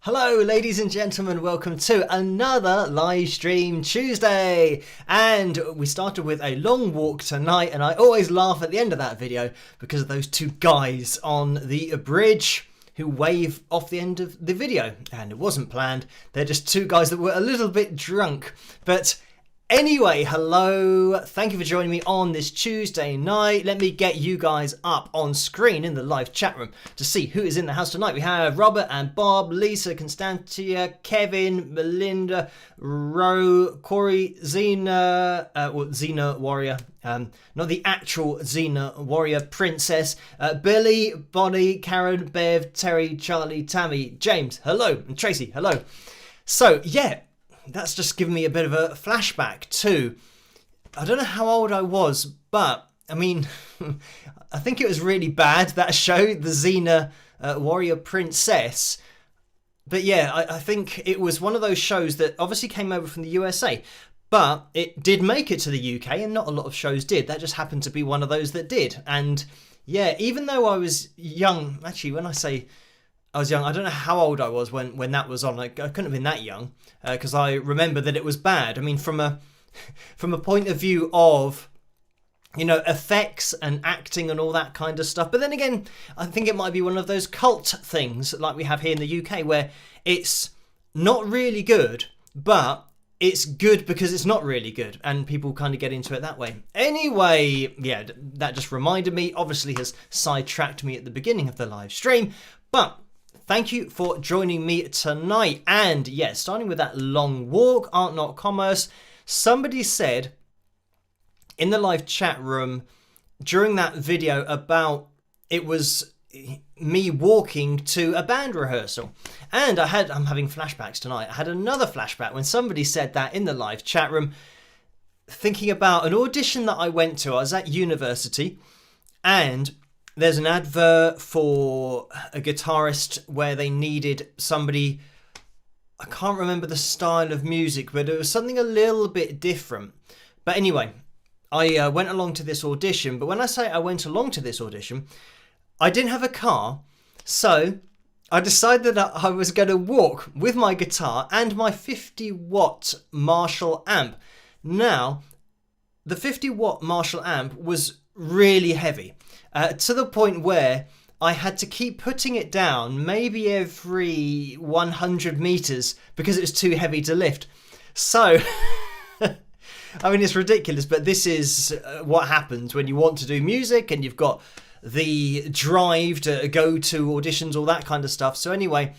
Hello ladies and gentlemen, welcome to another live stream Tuesday, and we started with a long walk tonight, and I always laugh at the end of that video because of those two guys on the bridge who wave off the end of the video, and it wasn't planned. They're just two guys that were a little bit drunk. But anyway, hello, thank you for joining me on this Tuesday night. Let me get you guys up on screen in the live chat room to see who is in the house tonight. We have Robert and Bob, Lisa, Constantia, Kevin, Melinda, Ro, Corey, Xena, Xena Warrior, not the actual Xena Warrior Princess, Billy, Bonnie, Karen, Bev, Terry, Charlie, Tammy, James, hello, and Tracy, hello. So, yeah. That's just given me a bit of a flashback to, I don't know how old I was, but I mean, I think it was really bad, that show, the Xena Warrior Princess. But yeah, I think it was one of those shows that obviously came over from the USA, but it did make it to the UK, and not a lot of shows did. That just happened to be one of those that did. And yeah, even though I was young, actually, when I say I was young, I don't know how old I was when that was on. Like, I couldn't have been that young, because I remember that it was bad. I mean, from a point of view of, you know, effects and acting and all that kind of stuff. But then again, I think it might be one of those cult things like we have here in the UK, where it's not really good, but it's good because it's not really good, and people kind of get into it that way. Anyway, yeah, that just reminded me, obviously has sidetracked me at the beginning of the live stream, but thank you for joining me tonight. And yeah, starting with that long walk, art not commerce. Somebody said in the live chat room during that video about it was me walking to a band rehearsal. And I'm having flashbacks tonight. I had another flashback when somebody said that in the live chat room, thinking about an audition that I went to. I was at university, and there's an advert for a guitarist where they needed somebody, I can't remember the style of music, but it was something a little bit different. But anyway, I went along to this audition. But when I say I went along to this audition, I didn't have a car. So I decided that I was going to walk with my guitar and my 50-watt Marshall amp. Now, the 50-watt Marshall amp was really heavy. To the point where I had to keep putting it down maybe every 100 meters because it was too heavy to lift. So, I mean, it's ridiculous, but this is what happens when you want to do music and you've got the drive to go to auditions, all that kind of stuff. So anyway,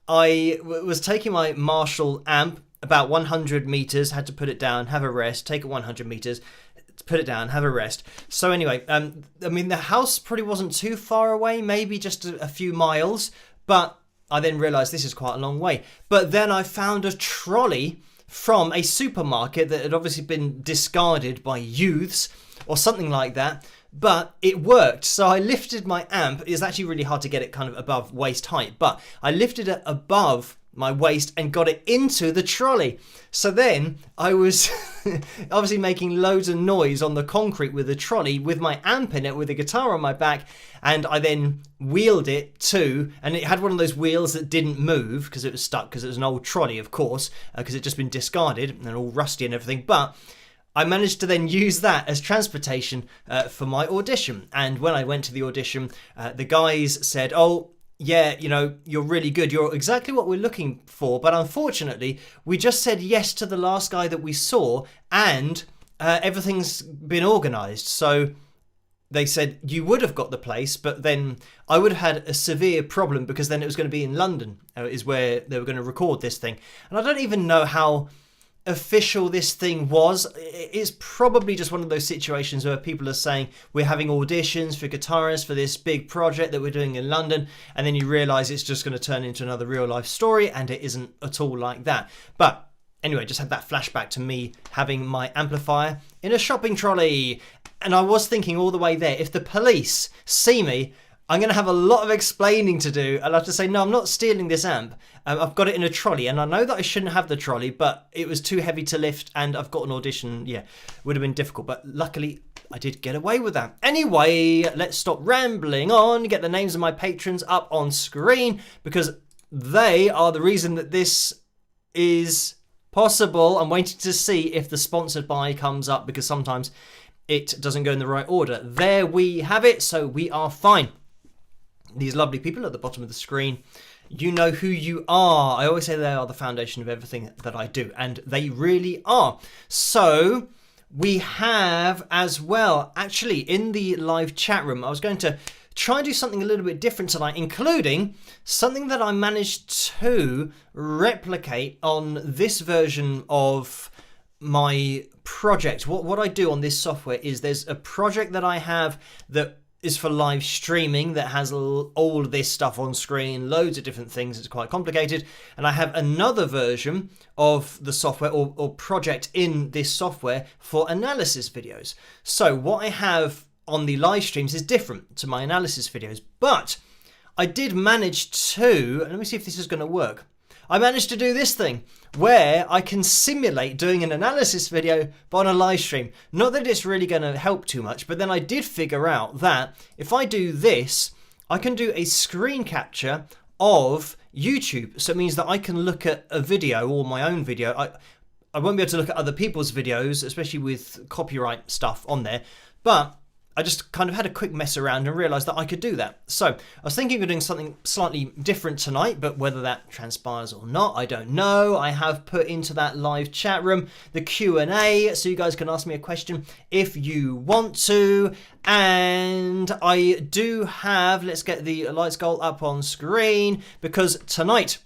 I was taking my Marshall amp about 100 meters, had to put it down, have a rest, take it 100 meters, put it down, have a rest. So anyway, I mean, the house probably wasn't too far away, maybe just a few miles, but I then realised this is quite a long way. But then I found a trolley from a supermarket that had obviously been discarded by youths or something like that, but it worked. So I lifted my amp. It was actually really hard to get it kind of above waist height, but I lifted it above my waist and got it into the trolley. So then I was obviously making loads of noise on the concrete with the trolley with my amp in it, with a guitar on my back, and I then wheeled it to, and it had one of those wheels that didn't move because it was stuck, because it was an old trolley, of course, because it'd just been discarded and all rusty and everything. But I managed to then use that as transportation for my audition. And when I went to the audition, the guys said, "Oh, yeah, you know, you're really good. You're exactly what we're looking for. But unfortunately, we just said yes to the last guy that we saw, and everything's been organised." So they said you would have got the place, but then I would have had a severe problem, because then it was going to be in London, is where they were going to record this thing. And I don't even know how official this thing was. It's probably just one of those situations where people are saying we're having auditions for guitarists for this big project that we're doing in London, and then you realise it's just going to turn into another real life story, and it isn't at all like that. But anyway, just had that flashback to me having my amplifier in a shopping trolley. And I was thinking all the way there, if the police see me, I'm going to have a lot of explaining to do. I'll have to say, no, I'm not stealing this amp. I've got it in a trolley, and I know that I shouldn't have the trolley, but it was too heavy to lift, and I've got an audition. Yeah, would have been difficult, but luckily I did get away with that. Anyway, let's stop rambling on, get the names of my patrons up on screen, because they are the reason that this is possible. I'm waiting to see if the sponsored by comes up, because sometimes it doesn't go in the right order. There we have it, so we are fine. These lovely people at the bottom of the screen, you know who you are. I always say they are the foundation of everything that I do, and they really are. So we have as well, actually, in the live chat room, I was going to try and do something a little bit different tonight, including something that I managed to replicate on this version of my project. What I do on this software is there's a project that I have that is for live streaming that has all of this stuff on screen, loads of different things. It's quite complicated. And I have another version of the software or project in this software for analysis videos. So what I have on the live streams is different to my analysis videos, but I did manage to, let me see if this is going to work. I managed to do this thing where I can simulate doing an analysis video but on a live stream. Not that it's really going to help too much, but then I did figure out that if I do this, I can do a screen capture of YouTube. So it means that I can look at a video or my own video. I won't be able to look at other people's videos, especially with copyright stuff on there, but I just kind of had a quick mess around and realised that I could do that. So I was thinking of doing something slightly different tonight, but whether that transpires or not, I don't know. I have put into that live chat room the Q&A, so you guys can ask me a question if you want to. And I do have, let's get the lights goal up on screen, because tonight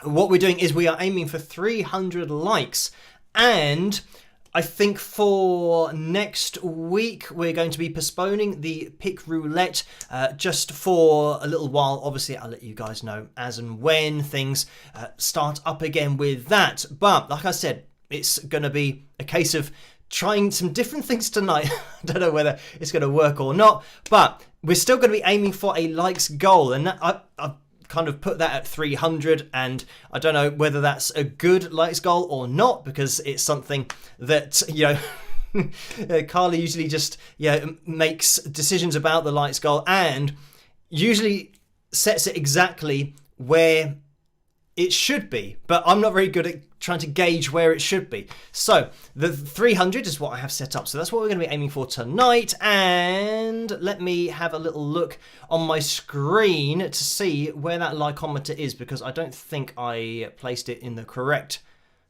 what we're doing is we are aiming for 300 likes. And I think for next week, we're going to be postponing the pick roulette just for a little while. Obviously, I'll let you guys know as and when things start up again with that. But like I said, it's going to be a case of trying some different things tonight. I don't know whether it's going to work or not, but we're still going to be aiming for a likes goal. And that, I've kind of put that at 300, and I don't know whether that's a good likes goal or not, because it's something that, you know, Carly usually just makes decisions about the likes goal and usually sets it exactly where it should be, but I'm not very good at trying to gauge where it should be. So the 300 is what I have set up. So that's what we're going to be aiming for tonight. And let me have a little look on my screen to see where that likeometer is, because I don't think I placed it in the correct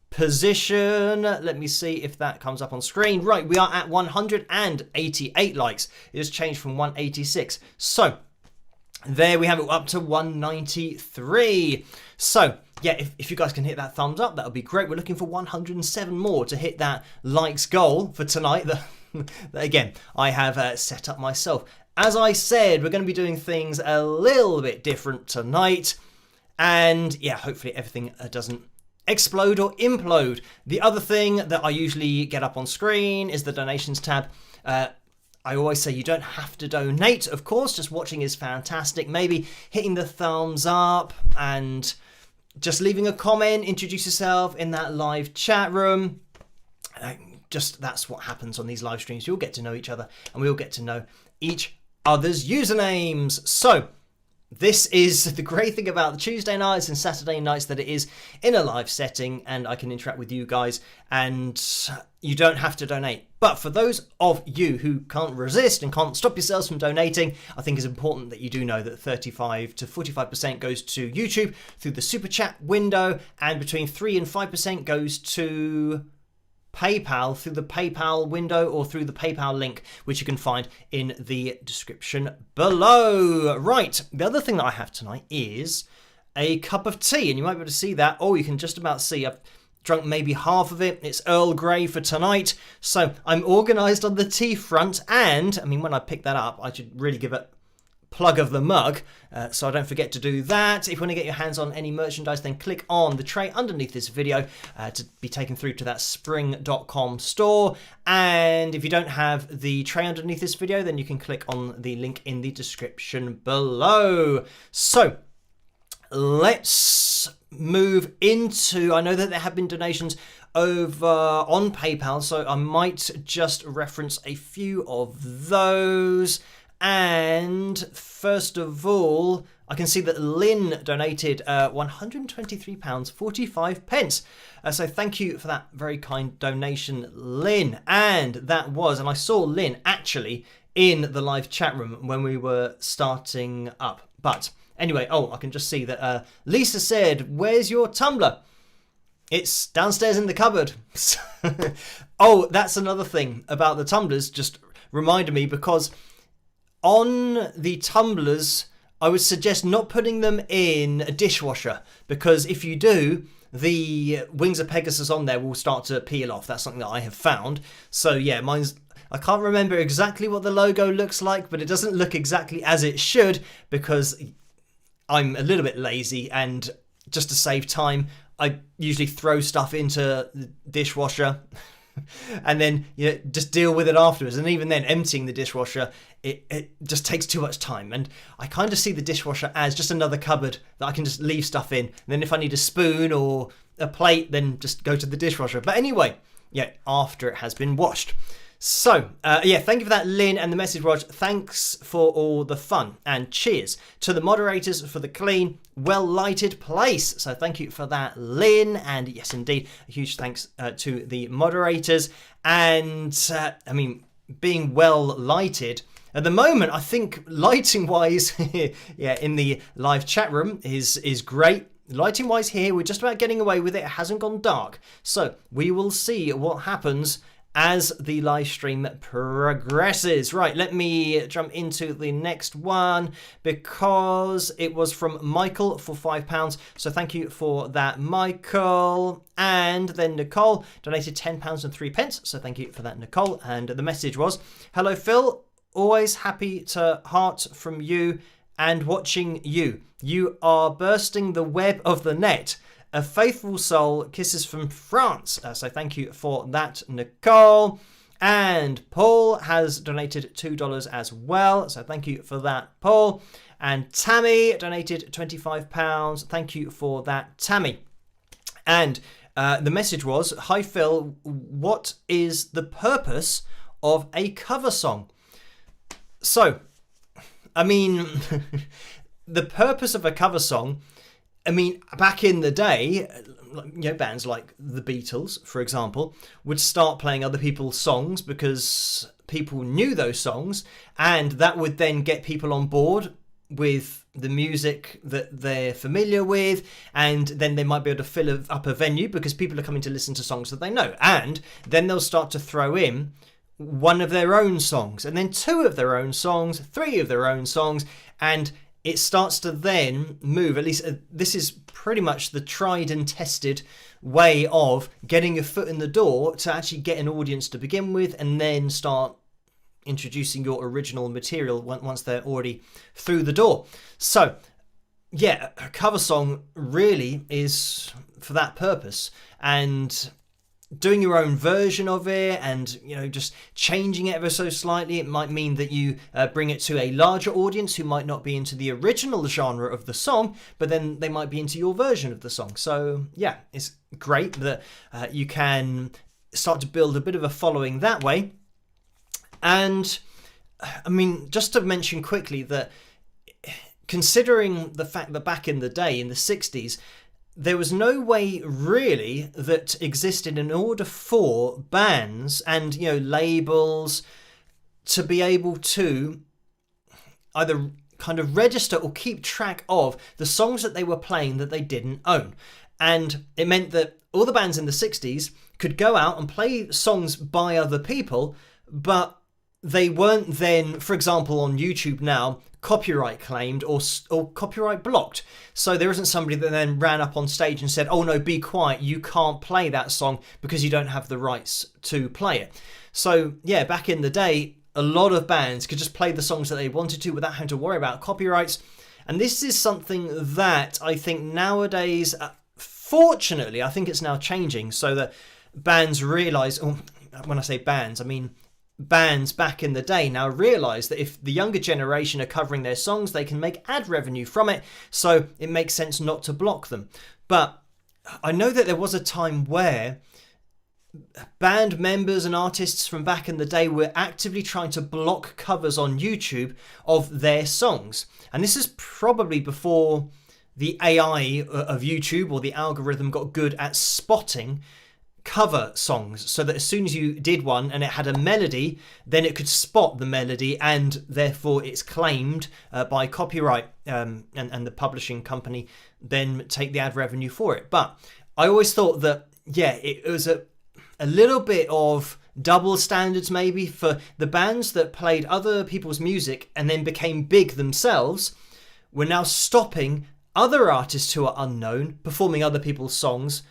position. Let me see if that comes up on screen. Right, we are at 188 likes. It has changed from 186. So there we have it, up to 193. So yeah, if you guys can hit that thumbs up, that would be great. We're looking for 107 more to hit that likes goal for tonight. That again, I have set up myself. As I said, we're going to be doing things a little bit different tonight. And yeah, hopefully everything doesn't explode or implode. The other thing that I usually get up on screen is the donations tab. I always say you don't have to donate, of course, just watching is fantastic. Maybe hitting the thumbs up and just leaving a comment, introduce yourself in that live chat room. Just that's what happens on these live streams. You'll get to know each other and we'll get to know each other's usernames. So this is the great thing about the Tuesday nights and Saturday nights, that it is in a live setting and I can interact with you guys and you don't have to donate. But for those of you who can't resist and can't stop yourselves from donating, I think it's important that you do know that 35 to 45% goes to YouTube through the super chat window, and between 3 and 5% goes to PayPal through the PayPal window or through the PayPal link, which you can find in the description below. Right, the other thing that I have tonight is a cup of tea, and you might be able to see that. Oh, you can just about see I've drunk maybe half of it. It's Earl Grey for tonight, so I'm organised on the tea front. And I mean, when I pick that up, I should really give it plug of the mug, so I don't forget to do that. If you want to get your hands on any merchandise, then click on the tray underneath this video to be taken through to that spring.com store. And if you don't have the tray underneath this video, then you can click on the link in the description below. So let's move into, I know that there have been donations over on PayPal, so I might just reference a few of those. And first of all, I can see that Lynn donated £123.45. So thank you for that very kind donation, Lynn. And that was, and I saw Lynn actually in the live chat room when we were starting up. But anyway, I can just see that Lisa said, "Where's your tumbler?" It's downstairs in the cupboard. Oh, that's another thing about the tumblers, just reminded me, because on the tumblers, I would suggest not putting them in a dishwasher, because if you do, the wings of Pegasus on there will start to peel off. That's something that I have found. So yeah, I can't remember exactly what the logo looks like, but it doesn't look exactly as it should, because I'm a little bit lazy, and just to save time, I usually throw stuff into the dishwasher and then just deal with it afterwards. And even then, emptying the dishwasher, it just takes too much time. And I kind of see the dishwasher as just another cupboard that I can just leave stuff in. And then if I need a spoon or a plate, then just go to the dishwasher. But anyway, yeah, after it has been washed. So, thank you for that, Lynn, and the message was, thanks for all the fun, and cheers to the moderators for the clean, well-lighted place. So thank you for that, Lynn, and yes, indeed, a huge thanks to the moderators, and, being well-lighted. At the moment, I think lighting-wise, in the live chat room is great. Lighting-wise here, we're just about getting away with it. It hasn't gone dark. So, we will see what happens as the live stream progresses. Right, let me jump into the next one, because it was from Michael for £5. So thank you for that, Michael. And then Nicole donated £10 and 3 pence. So thank you for that, Nicole. And the message was, "Hello, Phil. Always happy to heart from you and watching you. You are bursting the web of the net. A faithful soul, kisses from France." So thank you for that, Nicole. And Paul has donated $2 as well. So thank you for that, Paul. And Tammy donated £25. Thank you for that, Tammy. And the message was, "Hi, Phil. What is the purpose of a cover song?" So, the purpose of a cover song, back in the day, bands like the Beatles, for example, would start playing other people's songs because people knew those songs, and that would then get people on board with the music that they're familiar with, and then they might be able to fill up a venue because people are coming to listen to songs that they know, and then they'll start to throw in one of their own songs, and then 2 of their own songs, 3 of their own songs, and it starts to then move. At least this is pretty much the tried and tested way of getting your foot in the door to actually get an audience to begin with, and then start introducing your original material once they're already through the door. So, yeah, a cover song really is for that purpose, and doing your own version of it and just changing it ever so slightly, it might mean that you bring it to a larger audience who might not be into the original genre of the song, but then they might be into your version of the song. So yeah, it's great that you can start to build a bit of a following that way. And just to mention quickly that, considering the fact that back in the day, in the 60s, there was no way really that existed in order for bands and labels to be able to either kind of register or keep track of the songs that they were playing that they didn't own. And it meant that all the bands in the 60s could go out and play songs by other people, but they weren't then, for example, on YouTube now, copyright claimed or copyright blocked. So there isn't somebody that then ran up on stage and said, "Oh no, be quiet, you can't play that song because you don't have the rights to play it." So yeah, back in the day, a lot of bands could just play the songs that they wanted to without having to worry about copyrights. And this is something that I think nowadays, fortunately, I think it's now changing, so that bands realise, when I say bands, I mean bands back in the day now realise that if the younger generation are covering their songs, they can make ad revenue from it, so it makes sense not to block them. But I know that there was a time where band members and artists from back in the day were actively trying to block covers on YouTube of their songs. And this is probably before the AI of YouTube or the algorithm got good at spotting cover songs, so that as soon as you did one and it had a melody, then it could spot the melody, and therefore it's claimed by copyright, and the publishing company then take the ad revenue for it. But I always thought that, yeah, it was a little bit of double standards maybe for the bands that played other people's music and then became big themselves, were now stopping other artists who are unknown performing other people's songs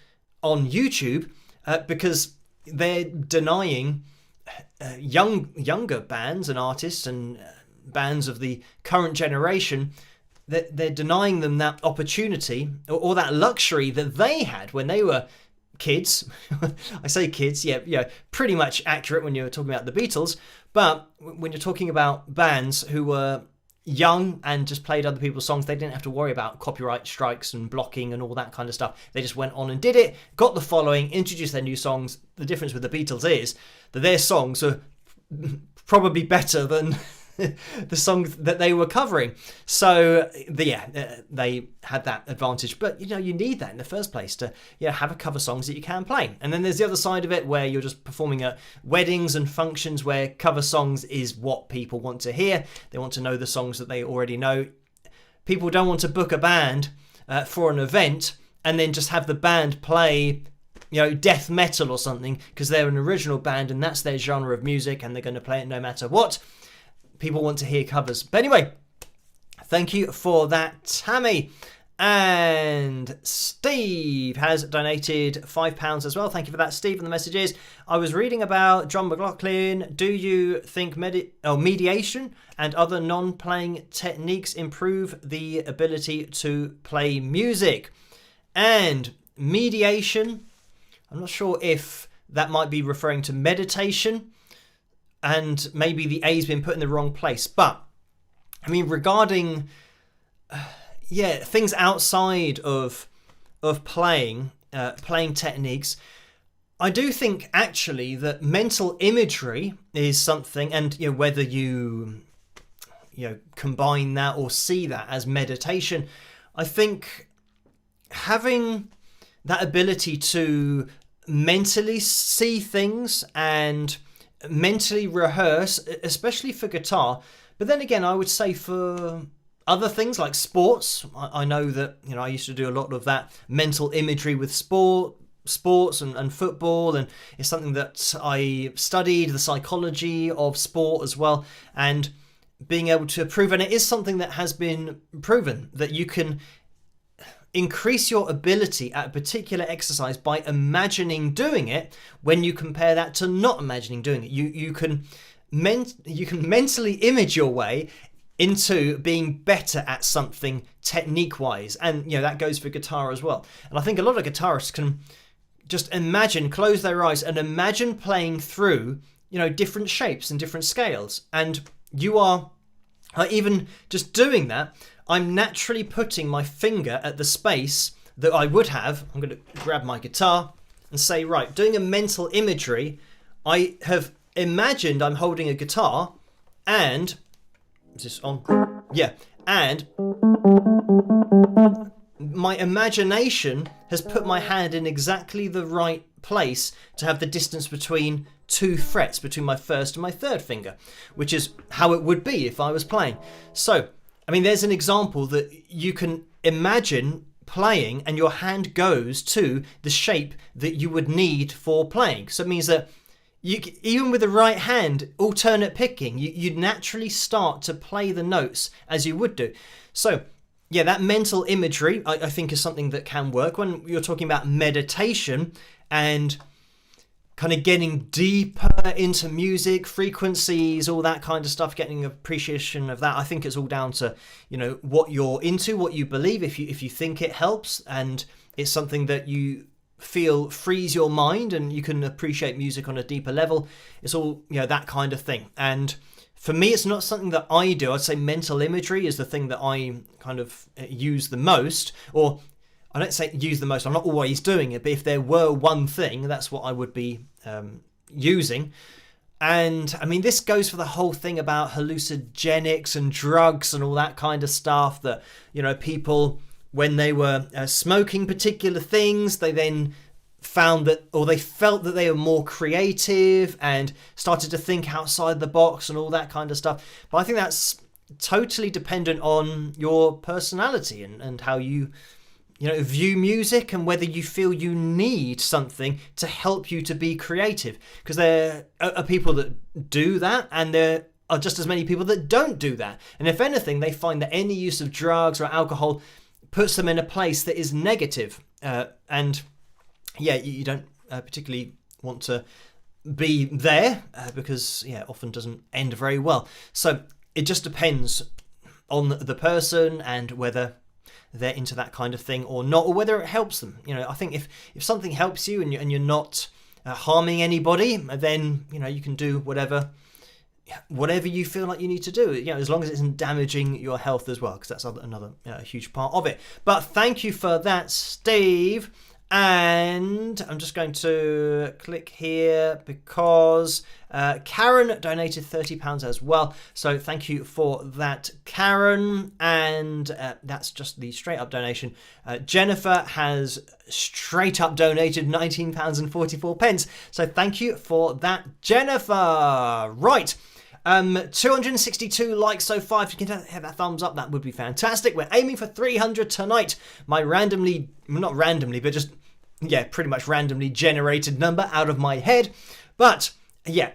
on YouTube, because they're denying younger bands and artists and bands of the current generation, that they're denying them that opportunity or that luxury that they had when they were kids. I say kids, yeah, pretty much accurate when you're talking about the Beatles, but when you're talking about bands who were young and just played other people's songs, they didn't have to worry about copyright strikes and blocking and all that kind of stuff. They just went on and did it, got the following, introduced their new songs. The difference with the Beatles is that their songs are probably better than the songs that they were covering. So they had that advantage. But you need that in the first place to have a cover songs that you can play. And then there's the other side of it where you're just performing at weddings and functions where cover songs is what people want to hear. They want to know the songs that they already know. People don't want to book a band for an event and then just have the band play death metal or something because they're an original band and that's their genre of music and they're going to play it no matter what. People want to hear covers. But anyway, thank you for that, Tammy. And Steve has donated £5 as well. Thank you for that, Steve. And the message is, I was reading about John McLaughlin. Do you think mediation and other non-playing techniques improve the ability to play music? And mediation, I'm not sure if that might be referring to meditation, and maybe the A's been put in the wrong place. But, I mean, regarding, things outside of playing techniques, I do think, actually, that mental imagery is something, and, whether you combine that or see that as meditation, I think having that ability to mentally see things and mentally rehearse, especially for guitar, but then again I would say for other things like sports, I know that I used to do a lot of that mental imagery with sports and football, and it's something that I studied, the psychology of sport as well, and being able to prove, and it is something that has been proven, that you can increase your ability at a particular exercise by imagining doing it when you compare that to not imagining doing it. You can mentally image your way into being better at something technique-wise, and that goes for guitar as well. And I think a lot of guitarists can just imagine, close their eyes and imagine playing through different shapes and different scales, and you are even just doing that, I'm naturally putting my finger at the space that I would have. I'm going to grab my guitar and say, right, doing a mental imagery, I have imagined I'm holding a guitar and, is this on? Yeah, and my imagination has put my hand in exactly the right place to have the distance between two frets, between my first and my third finger, which is how it would be if I was playing. So, I mean, there's an example that you can imagine playing and your hand goes to the shape that you would need for playing. So it means that you, even with the right hand, alternate picking, you naturally start to play the notes as you would do. So, yeah, that mental imagery, I think, is something that can work when you're talking about meditation and kind of getting deeper into music, frequencies, all that kind of stuff, getting an appreciation of that. I think it's all down to, what you're into, what you believe, if you think it helps and it's something that you feel frees your mind and you can appreciate music on a deeper level. It's all, that kind of thing. And for me, it's not something that I do. I'd say mental imagery is the thing that I kind of use the most, or I don't say use the most, I'm not always doing it, but if there were one thing, that's what I would be using. And I mean, this goes for the whole thing about hallucinogenics and drugs and all that kind of stuff that, you know, people, when they were smoking particular things, they then found that, or they felt that they were more creative and started to think outside the box and all that kind of stuff. But I think that's totally dependent on your personality and how you view music, and whether you feel you need something to help you to be creative. Because there are people that do that, and there are just as many people that don't do that. And if anything, they find that any use of drugs or alcohol puts them in a place that is negative. And yeah, you don't particularly want to be there because, yeah, it often doesn't end very well. So it just depends on the person and whether they're into that kind of thing or not, or whether it helps them. You know, I think if something helps you and you're not harming anybody, then, you know, you can do whatever you feel like you need to do, you know, as long as it isn't damaging your health as well, because that's another huge part of it. But thank you for that, Steve. And I'm just going to click here because Karen donated £30 as well. So thank you for that, Karen. And that's just the straight up donation. Jennifer has straight up donated £19.44. So thank you for that, Jennifer. Right. 262 likes so far. If you can hit that thumbs up, that would be fantastic. We're aiming for 300 tonight. My not randomly, but just, yeah, pretty much randomly generated number out of my head. But, yeah.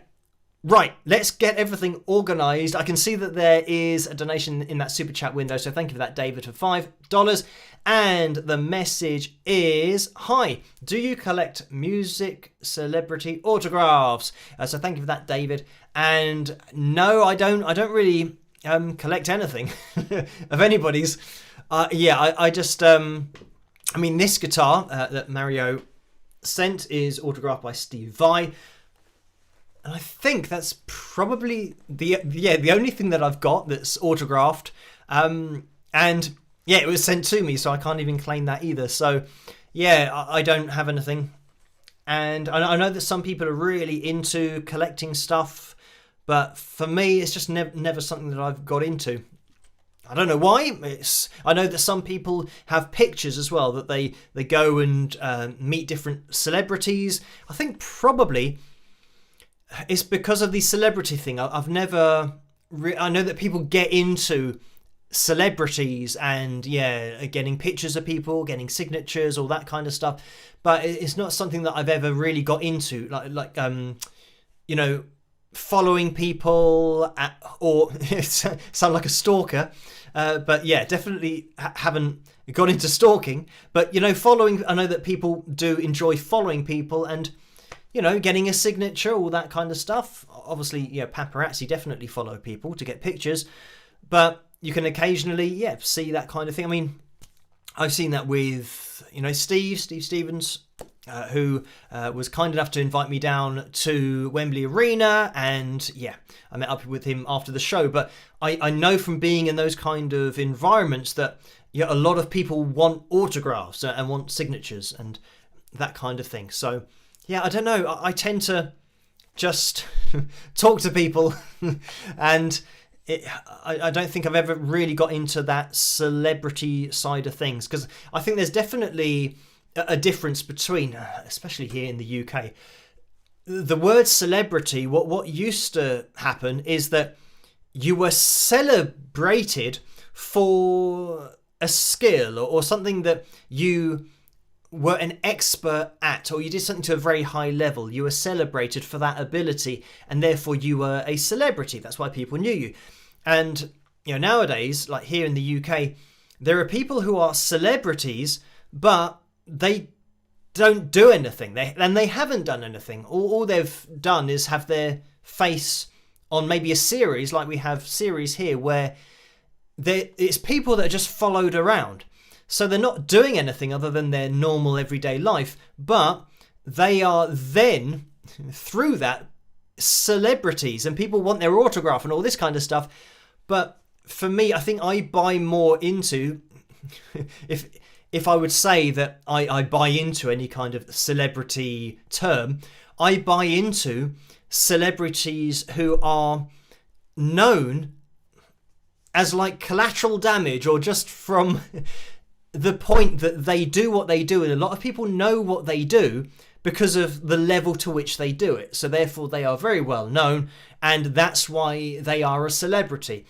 Right, let's get everything organised. I can see that there is a donation in that super chat window, so thank you for that, David, for $5. And the message is, hi, do you collect music celebrity autographs? So thank you for that, David. And no, I don't really collect anything of anybody's. I just, I mean, this guitar that Mario sent is autographed by Steve Vai. And I think that's probably the only thing that I've got that's autographed. And yeah, it was sent to me, so I can't even claim that either. So yeah, I don't have anything. And I know that some people are really into collecting stuff, but for me, it's just never something that I've got into. I don't know why. I know that some people have pictures as well, that they go and meet different celebrities. I think probably it's because of the celebrity thing. I've never... I know that people get into celebrities and, yeah, getting pictures of people, getting signatures, all that kind of stuff. But it's not something that I've ever really got into. Like you know, following people or sound like a stalker. But yeah, definitely haven't got into stalking. But, you know, following... I know that people do enjoy following people and... You know, getting a signature, all that kind of stuff. Obviously, yeah, paparazzi definitely follow people to get pictures. But you can occasionally, yeah, see that kind of thing. I mean, I've seen that with, you know, Steve Stevens, who was kind enough to invite me down to Wembley Arena. And, yeah, I met up with him after the show. But I know from being in those kind of environments that, yeah, a lot of people want autographs and want signatures and that kind of thing. So... yeah, I don't know. I tend to just talk to people and I don't think I've ever really got into that celebrity side of things, because I think there's definitely a difference between, especially here in the UK, the word celebrity. What used to happen is that you were celebrated for a skill or something that you were an expert at, or you did something to a very high level. You were celebrated for that ability, and therefore you were a celebrity. That's why people knew you. And, you know, nowadays, like here in the UK, there are people who are celebrities, but they don't do anything. They haven't done anything. All they've done is have their face on maybe a series, like we have series here, where it's people that are just followed around. So they're not doing anything other than their normal everyday life, but they are then, through that, celebrities, and people want their autograph and all this kind of stuff. But for me, I think I buy more into, if I would say that I buy into any kind of celebrity term, I buy into celebrities who are known as like collateral damage, or just from the point that they do what they do, and a lot of people know what they do because of the level to which they do it. So therefore they are very well known, and that's why they are a celebrity.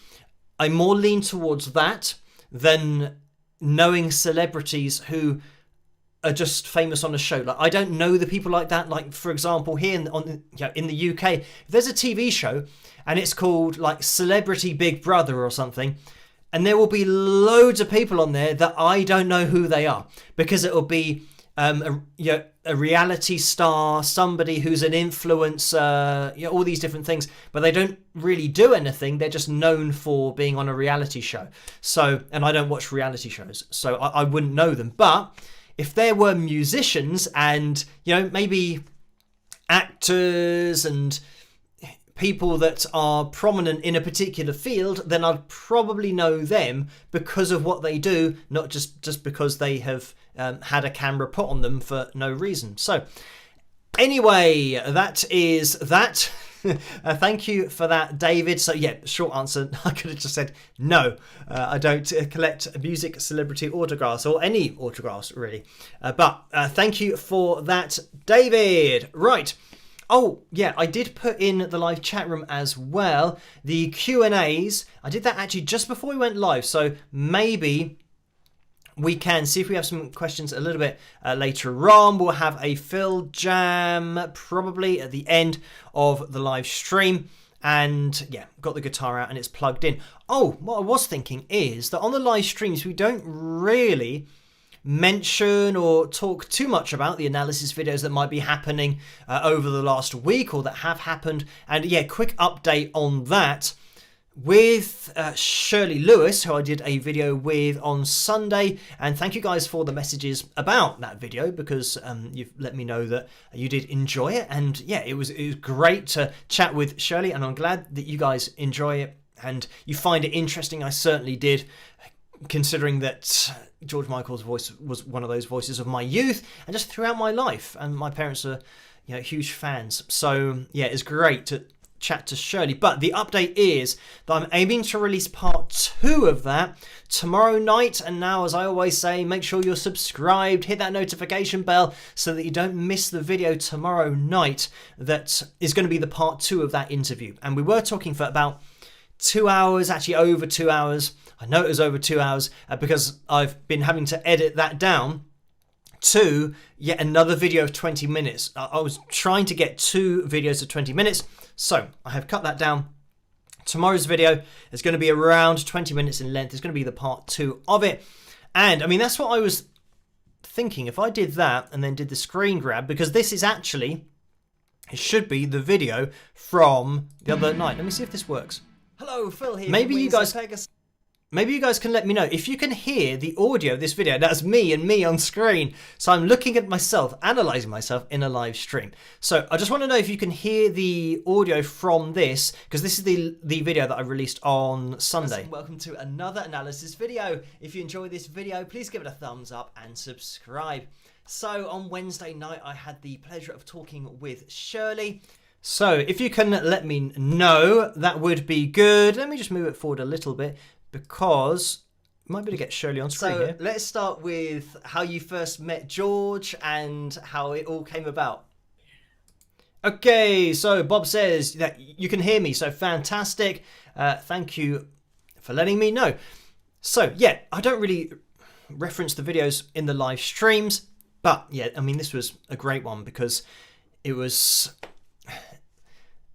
I more lean towards that than knowing celebrities who are just famous on a show. Like, I don't know the people like that. Like, for example, here in the UK, if there's a TV show and it's called like Celebrity Big Brother or something, and there will be loads of people on there that I don't know who they are, because it will be a reality star, somebody who's an influencer, all these different things, but they don't really do anything. They're just known for being on a reality show. So, and I don't watch reality shows, so I wouldn't know them. But if there were musicians and, maybe actors and people that are prominent in a particular field, then I'd probably know them because of what they do, not just because they have had a camera put on them for no reason. So anyway, that is that. Thank you for that, David. So yeah, short answer, I could have just said no. I don't collect music celebrity autographs, or any autographs really. But thank you for that, David. Right. Oh, yeah, I did put in the live chat room as well, the Q&As. I did that actually just before we went live, so maybe we can see if we have some questions a little bit later on. We'll have a Phil Jam probably at the end of the live stream. And yeah, got the guitar out and it's plugged in. Oh, what I was thinking is that on the live streams, we don't really mention or talk too much about the analysis videos that might be happening over the last week, or that have happened. And yeah, quick update on that with Shirley Lewis, who I did a video with on Sunday. And thank you guys for the messages about that video, because you've let me know that you did enjoy it. And yeah, it was great to chat with Shirley, and I'm glad that you guys enjoy it and you find it interesting. I certainly did, considering that George Michael's voice was one of those voices of my youth and just throughout my life, and my parents are huge fans. So yeah, it's great to chat to Shirley. But the update is that I'm aiming to release part 2 of that tomorrow night. And now, as I always say, make sure you're subscribed, hit that notification bell so that you don't miss the video tomorrow night that is going to be the part 2 of that interview. And we were talking for about 2 hours, actually over 2 hours. I know it was over 2 hours because I've been having to edit that down to yet another video of 20 minutes. I was trying to get 2 videos of 20 minutes, so I have cut that down. Tomorrow's video is going to be around 20 minutes in length. It's going to be the part 2 of it. And I mean, that's what I was thinking. If I did that and then did the screen grab, because this is actually, it should be the video from the other night. Let me see if this works. Hello, Phil here. Maybe you guys can let me know if you can hear the audio of this video. That's me and me on screen. So I'm looking at myself, analysing myself in a live stream. So I just want to know if you can hear the audio from this, because this is the video that I released on Sunday. Welcome to another analysis video. If you enjoy this video, please give it a thumbs up and subscribe. So on Wednesday night, I had the pleasure of talking with Shirley. So if you can let me know, that would be good. Let me just move it forward a little bit, because I might be able to get Shirley on screen here. Let's start with how you first met George and how it all came about. Okay, so Bob says that you can hear me, so fantastic. Thank you for letting me know. So yeah, I don't really reference the videos in the live streams, but yeah, I mean, this was a great one because it was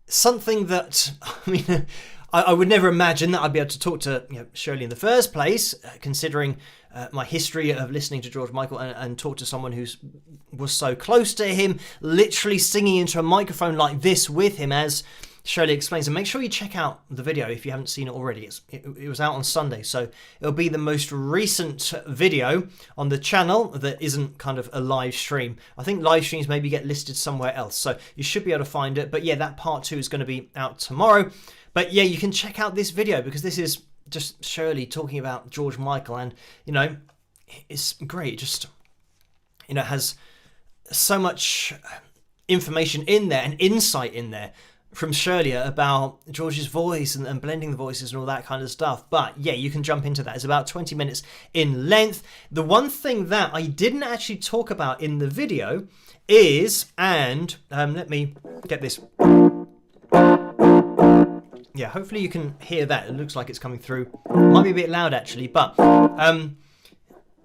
something that, I mean, I would never imagine that I'd be able to talk to Shirley in the first place, considering my history of listening to George Michael, and talk to someone who was so close to him, literally singing into a microphone like this with him, as Shirley explains. And make sure you check out the video if you haven't seen it already. It was out on Sunday, so it'll be the most recent video on the channel that isn't kind of a live stream. I think live streams maybe get listed somewhere else, so you should be able to find it. But yeah, that part 2 is going to be out tomorrow. But yeah, you can check out this video because this is just Shirley talking about George Michael, and it's great. It just has so much information in there and insight in there from Shirley about George's voice and blending the voices and all that kind of stuff. But yeah, you can jump into that. It's about 20 minutes in length. The one thing that I didn't actually talk about in the video is, and let me get this. Yeah, hopefully you can hear that. It looks like it's coming through. Might be a bit loud actually, but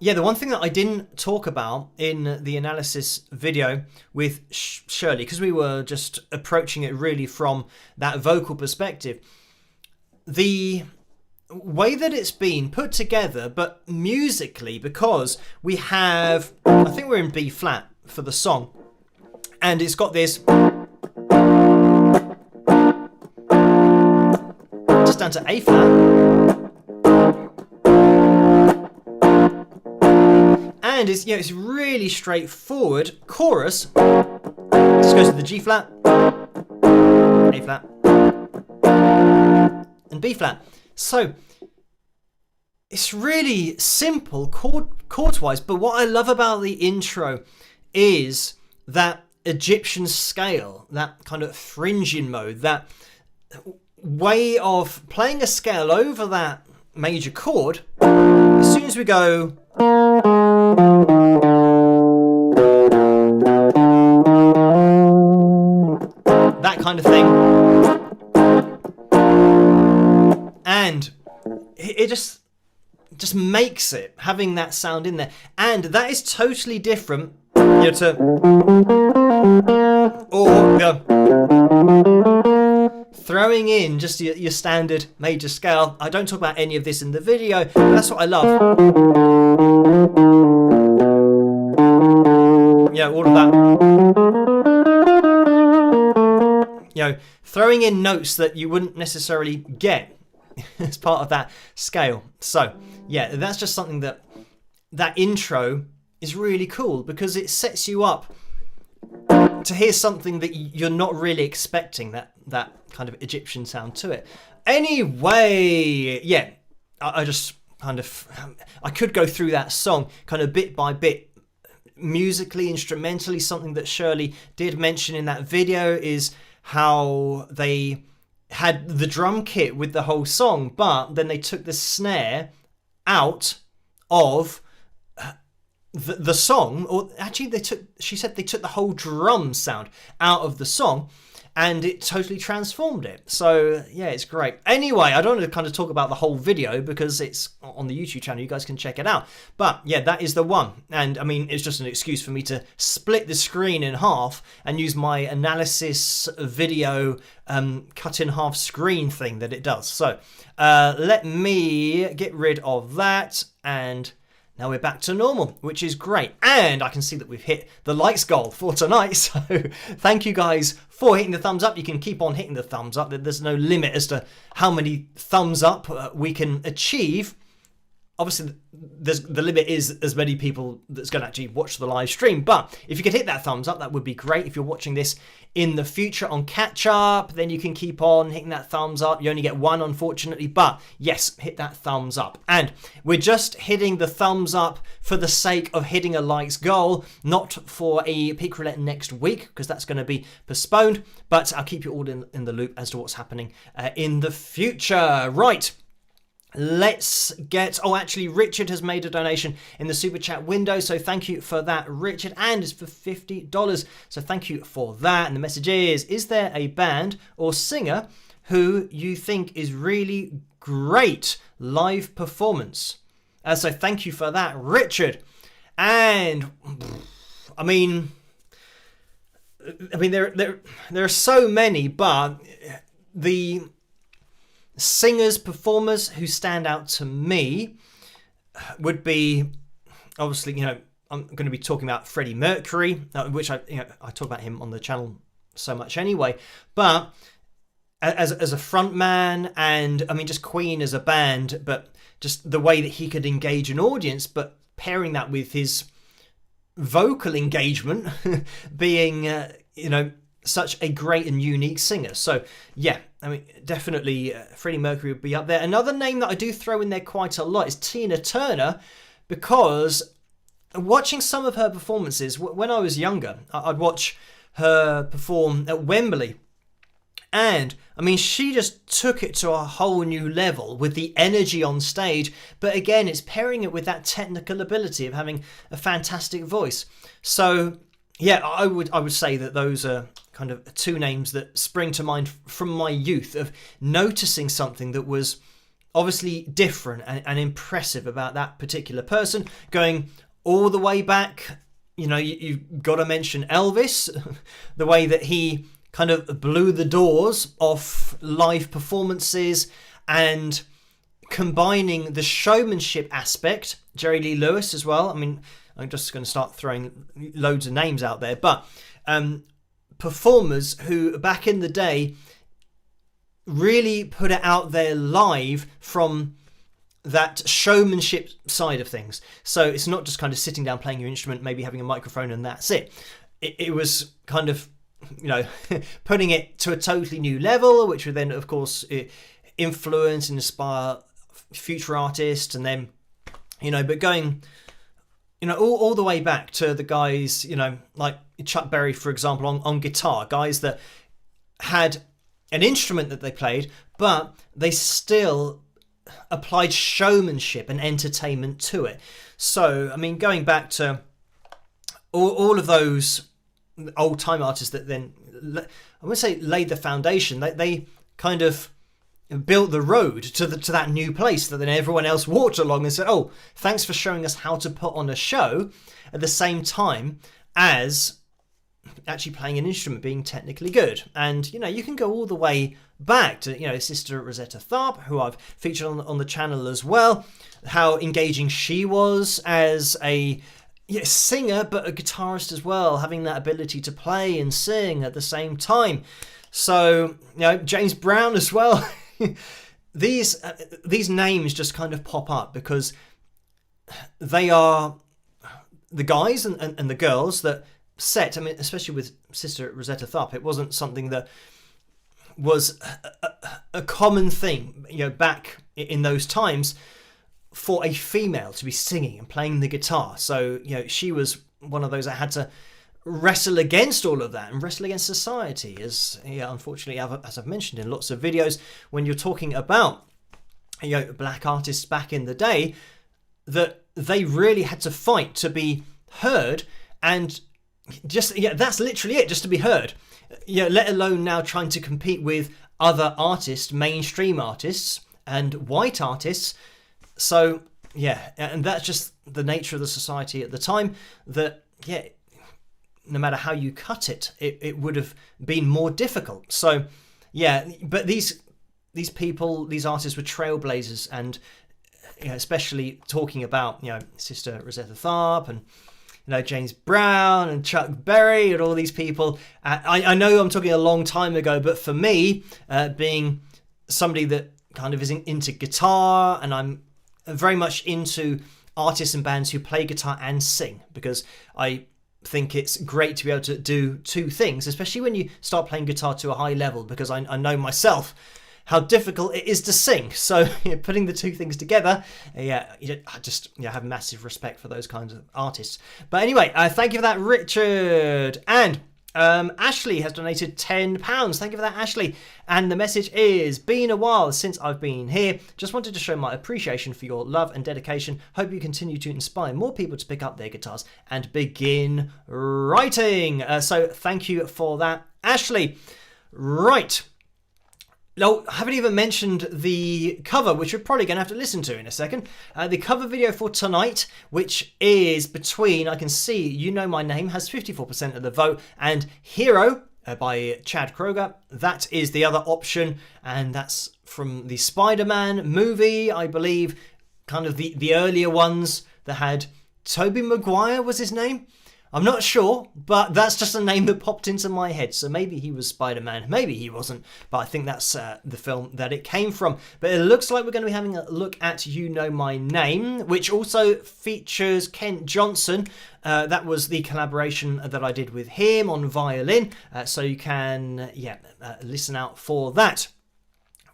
yeah, the one thing that I didn't talk about in the analysis video with Shirley, because we were just approaching it really from that vocal perspective, the way that it's been put together, but musically, because we have, I think we're in B flat for the song, and it's got this just down to A flat. And it's, you know, it's really straightforward chorus. Just goes to the G flat, A flat, and B flat. So it's really simple chord-wise. But what I love about the intro is that Egyptian scale, that kind of fringing mode, that way of playing a scale over that major chord. As soon as we go, that kind of thing, and it just makes it, having that sound in there, and that is totally different, you know, to or throwing in just your standard major scale. I don't talk about any of this in the video, but that's what I love. You know, all of that. You know, throwing in notes that you wouldn't necessarily get as part of that scale. So, yeah, that's just something that intro is really cool, because it sets you up to hear something that you're not really expecting, that kind of Egyptian sound to it. Anyway, yeah, I just kind of, I could go through that song kind of bit by bit, musically, instrumentally. Something that Shirley did mention in that video is how they had the drum kit with the whole song, but then they took the snare out of the song, or actually she said they took the whole drum sound out of the song, and it totally transformed it. So yeah, it's great. Anyway, I don't want to kind of talk about the whole video because it's on the YouTube channel. You guys can check it out. But yeah, that is the one. And I mean, it's just an excuse for me to split the screen in half and use my analysis video cut in half screen thing that it does. So let me get rid of that, and now we're back to normal, which is great. And I can see that we've hit the likes goal for tonight. So thank you guys for hitting the thumbs up. You can keep on hitting the thumbs up. There's no limit as to how many thumbs up we can achieve. Obviously, the limit is as many people that's going to actually watch the live stream. But if you could hit that thumbs up, that would be great. If you're watching this in the future on catch up, then you can keep on hitting that thumbs up. You only get one, unfortunately. But yes, hit that thumbs up. And we're just hitting the thumbs up for the sake of hitting a likes goal, not for a peak roulette next week, because that's going to be postponed. But I'll keep you all in the loop as to what's happening in the future. Right. Let's get, oh, actually Richard has made a donation in the super chat window, so thank you for that, Richard, and it's for $50, so thank you for that. And the message is there a band or singer who you think is really great live performance? So thank you for that, Richard. And I mean there are so many, but the singers, performers who stand out to me would be, obviously, you know, I'm going to be talking about Freddie Mercury, which I talk about him on the channel so much anyway. But as a front man, and I mean just Queen as a band, but just the way that he could engage an audience, but pairing that with his vocal engagement, being such a great and unique singer. So yeah, I mean, definitely Freddie Mercury would be up there. Another name that I do throw in there quite a lot is Tina Turner, because watching some of her performances when I was younger, I'd watch her perform at Wembley. And, I mean, she just took it to a whole new level with the energy on stage. But again, it's pairing it with that technical ability of having a fantastic voice. So, yeah, I would say that those are kind of two names that spring to mind from my youth, of noticing something that was obviously different and impressive about that particular person, going all the way back. You know, you've got to mention Elvis, the way that he kind of blew the doors off live performances, and combining the showmanship aspect. Jerry Lee Lewis as well. I mean, I'm just going to start throwing loads of names out there, but performers who back in the day really put it out there live from that showmanship side of things. So it's not just kind of sitting down playing your instrument, maybe having a microphone and that's it. It was kind of, you know, putting it to a totally new level, which would then, of course, influence and inspire future artists. And then, you know, but going, you know, all the way back to the guys, you know, like Chuck Berry, for example, on guitar, guys that had an instrument that they played, but they still applied showmanship and entertainment to it. So, I mean, going back to all of those old time artists that then, I wouldn't say laid the foundation, they kind of built the road to that new place that then everyone else walked along and said, oh, thanks for showing us how to put on a show, at the same time as actually playing an instrument, being technically good. And, you know, you can go all the way back to, you know, Sister Rosetta Tharpe, who I've featured on the channel as well, how engaging she was as a singer, but a guitarist as well, having that ability to play and sing at the same time. So, you know, James Brown as well. These names just kind of pop up because they are the guys and the girls that set, I mean, especially with Sister Rosetta Tharpe, it wasn't something that was a common thing, you know, back in those times for a female to be singing and playing the guitar. So, you know, she was one of those that had to wrestle against all of that and wrestle against society, as, yeah, unfortunately, as I've mentioned in lots of videos, when you're talking about, you know, black artists back in the day, that they really had to fight to be heard, and just, yeah, that's literally it, just to be heard. You know, let alone now trying to compete with other artists, mainstream artists and white artists. So, yeah, and that's just the nature of the society at the time, that, yeah, no matter how you cut it, it would have been more difficult. So, yeah, but these people, these artists were trailblazers, and, you know, especially talking about, you know, Sister Rosetta Tharpe and, you know, James Brown and Chuck Berry and all these people. I know I'm talking a long time ago, but for me, being somebody that kind of is into guitar, and I'm very much into artists and bands who play guitar and sing, because I think it's great to be able to do two things, especially when you start playing guitar to a high level, because I know myself how difficult it is to sing. So, you know, putting the two things together, yeah, I just, you know, have massive respect for those kinds of artists. But anyway, thank you for that, Richard. And Ashley has donated £10. Thank you for that, Ashley. And the message is, been a while since I've been here. Just wanted to show my appreciation for your love and dedication. Hope you continue to inspire more people to pick up their guitars and begin writing. So thank you for that, Ashley. Right. No, I haven't even mentioned the cover, which you're probably going to have to listen to in a second. The cover video for tonight, which is between, I can see, You Know My Name, has 54% of the vote, and Hero by Chad Kroger, that is the other option, and that's from the Spider-Man movie, I believe, kind of the earlier ones that had Tobey Maguire was his name. I'm not sure, but that's just a name that popped into my head. So maybe he was Spider-Man, maybe he wasn't, but I think that's the film that it came from. But it looks like we're going to be having a look at You Know My Name, which also features Kent Johnson. That was the collaboration that I did with him on violin. So you can, listen out for that.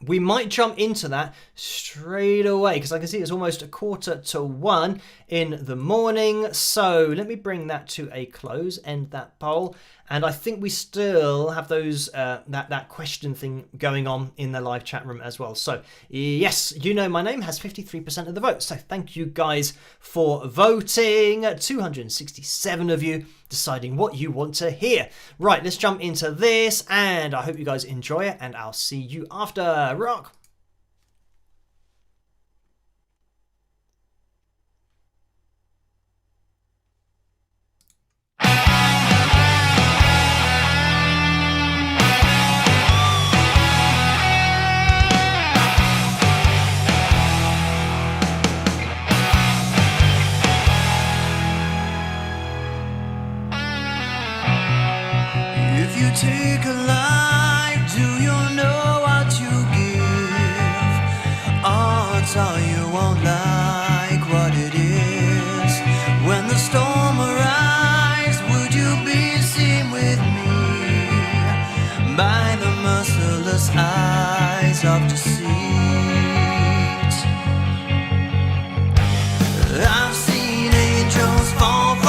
we might jump into that straight away because I can see it's almost 1:45 in the morning. So let me bring that to a close, end that poll. And I think we still have those that question thing going on in the live chat room as well. So yes, you know my name has 53% of the vote. So thank you guys for voting. 267 of you deciding what you want to hear. Right, let's jump into this, and I hope you guys enjoy it, and I'll see you after. Rock! Take a life, do you know what you give? Odds are you won't like what it is. When the storm arrives, would you be seen with me by the merciless eyes of deceit? I've seen angels fall from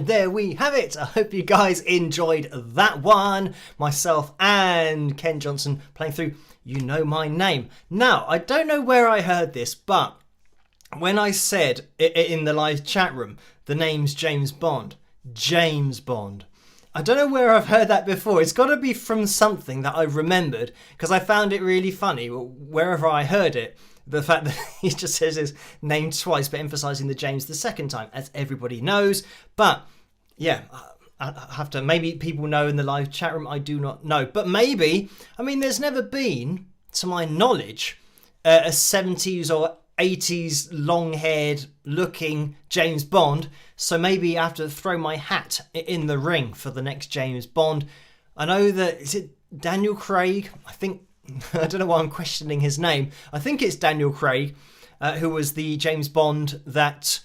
there we have it. I hope you guys enjoyed that one. Myself and Ken Johnson playing through You Know My Name. Now, I don't know where I heard this, but when I said in the live chat room, the name's James Bond. James Bond. I don't know where I've heard that before. It's got to be from something that I remembered because I found it really funny wherever I heard it. The fact that he just says his name twice, but emphasising the James the second time, as everybody knows. But yeah, I have to, maybe people know in the live chat room, I do not know. But maybe, I mean, there's never been, to my knowledge, a 70s or 80s long-haired looking James Bond. So maybe I have to throw my hat in the ring for the next James Bond. I know that, is it Daniel Craig? I think, I don't know why I'm questioning his name. I think it's Daniel Craig, who was the James Bond that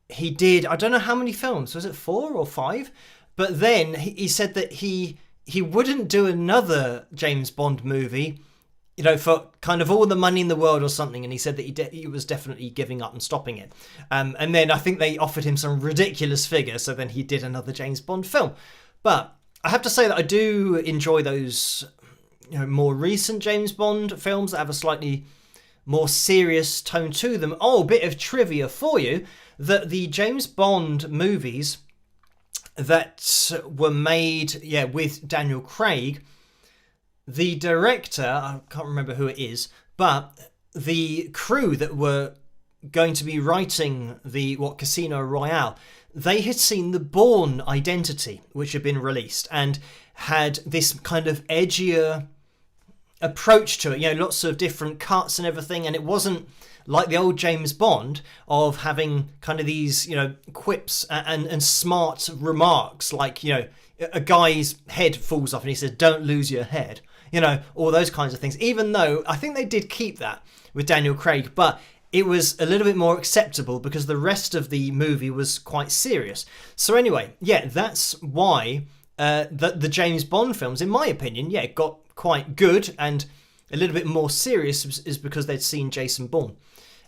he did. I don't know how many films. Was it 4 or 5? But then he said that he wouldn't do another James Bond movie, you know, for kind of all the money in the world or something. And he said that he was definitely giving up and stopping it. And then I think they offered him some ridiculous figure. So then he did another James Bond film. But I have to say that I do enjoy those more recent James Bond films that have a slightly more serious tone to them. Oh, a bit of trivia for you, that the James Bond movies that were made with Daniel Craig, the director, I can't remember who it is, but the crew that were going to be writing Casino Royale, they had seen the Bourne Identity, which had been released, and had this kind of edgier approach to it, lots of different cuts and everything, and it wasn't like the old James Bond of having kind of these, quips and smart remarks, like, a guy's head falls off and he says, "Don't lose your head," all those kinds of things. Even though I think they did keep that with Daniel Craig, but it was a little bit more acceptable because the rest of the movie was quite serious. So anyway, that's why the James Bond films, in my opinion, got quite good and a little bit more serious, is because they'd seen Jason Bourne.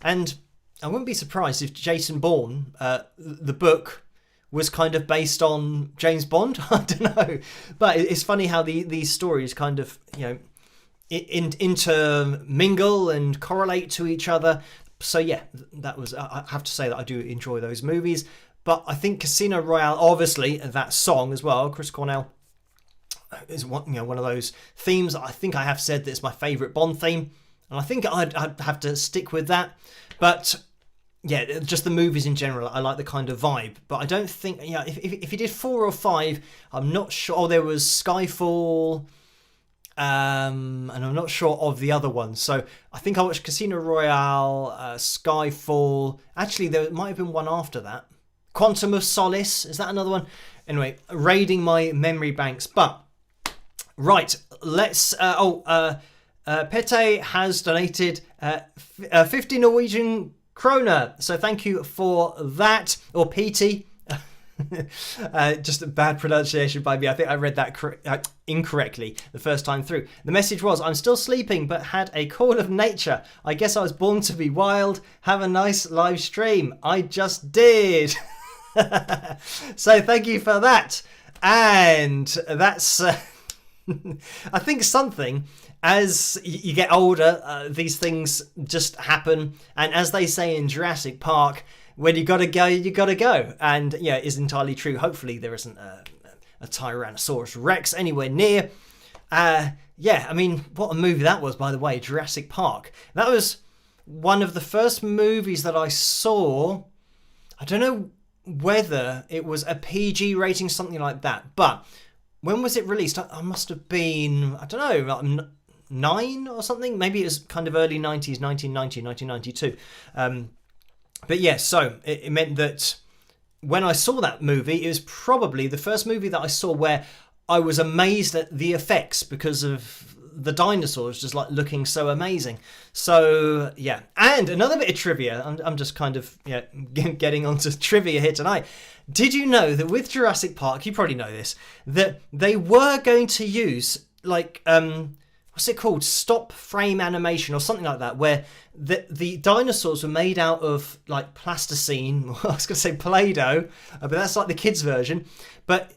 And I wouldn't be surprised if Jason Bourne, the book, was kind of based on James Bond. I don't know. But it's funny how these stories kind of, intermingle and correlate to each other. So that was, I have to say that I do enjoy those movies. But I think Casino Royale, obviously, that song as well, Chris Cornell, is one of those themes. I think I have said that it's my favourite Bond theme. And I think I'd have to stick with that. But just the movies in general, I like the kind of vibe. But I don't think, if you did 4 or 5, I'm not sure. Oh, there was Skyfall, and I'm not sure of the other ones. So I think I watched Casino Royale, Skyfall. Actually, there might have been one after that. Quantum of Solace, is that another one? Anyway, raiding my memory banks. But, right, let's... Pete has donated 50 Norwegian kroner, so thank you for that. Or PT, just a bad pronunciation by me. I think I read that incorrectly the first time through. The message was, "I'm still sleeping but had a call of nature. I guess I was born to be wild. Have a nice live stream." I just did. So thank you for that. And that's I think something, as you get older, these things just happen. And as they say in Jurassic Park, when you gotta go, you gotta go. And it is entirely true. Hopefully there isn't a Tyrannosaurus Rex anywhere near. I mean, what a movie that was, by the way, Jurassic Park. That was one of the first movies that I saw. I don't know whether it was a PG rating, something like that, but when was it released? I must have been, I don't know, like 9 or something. Maybe it was kind of early 90s, 1990, 1992. So it meant that when I saw that movie, it was probably the first movie that I saw where I was amazed at the effects because of the dinosaurs just like looking so amazing. So and another bit of trivia. I'm just kind of getting onto trivia here tonight. Did you know that with Jurassic Park, you probably know this, that they were going to use like what's it called, stop frame animation or something like that, where the dinosaurs were made out of like plasticine. I was going to say Play-Doh, but that's like the kids version. But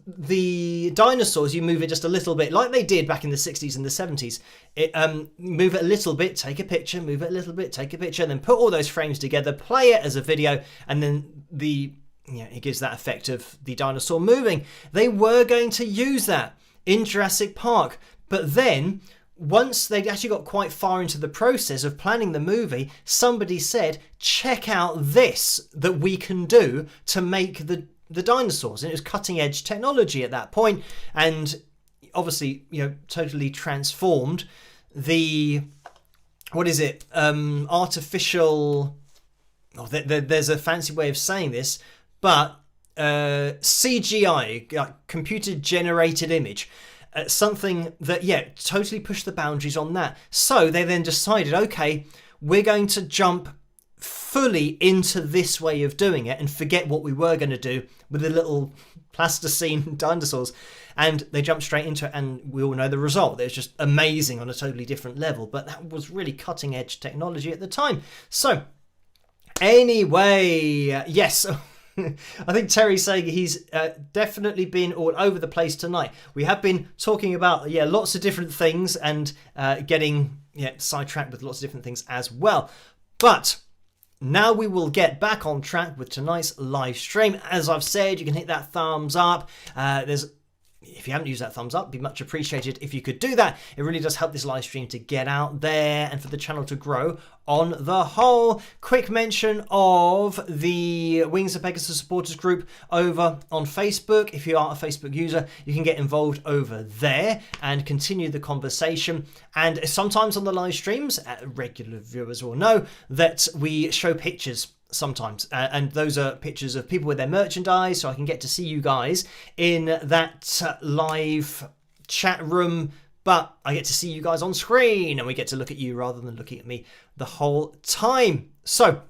the dinosaurs, you move it just a little bit, like they did back in the 60s and the 70s. Move it a little bit, take a picture, move it a little bit, take a picture, then put all those frames together, play it as a video, and then it gives that effect of the dinosaur moving. They were going to use that in Jurassic Park, but then once they actually got quite far into the process of planning the movie, somebody said, check out this that we can do to make the dinosaurs. And it was cutting edge technology at that point, and obviously totally transformed the artificial, there's a fancy way of saying this, but CGI, computer generated image, something that totally pushed the boundaries on that. So they then decided, okay, we're going to jump fully into this way of doing it and forget what we were going to do with the little plasticine dinosaurs, and they jumped straight into it, and we all know the result. It was just amazing on a totally different level, but that was really cutting edge technology at the time. So anyway, yes. I think Terry's saying he's definitely been all over the place tonight. We have been talking about lots of different things and getting sidetracked with lots of different things as well. But now we will get back on track with tonight's live stream. As I've said, you can hit that thumbs up. If you haven't used that thumbs up, it'd be much appreciated if you could do that. It really does help this live stream to get out there and for the channel to grow on the whole. Quick mention of the Wings of Pegasus supporters group over on Facebook. If you are a Facebook user, you can get involved over there and continue the conversation. And sometimes on the live streams, regular viewers will know that we show pictures sometimes, and those are pictures of people with their merchandise, so I can get to see you guys in that live chat room, but I get to see you guys on screen and we get to look at you rather than looking at me the whole time. So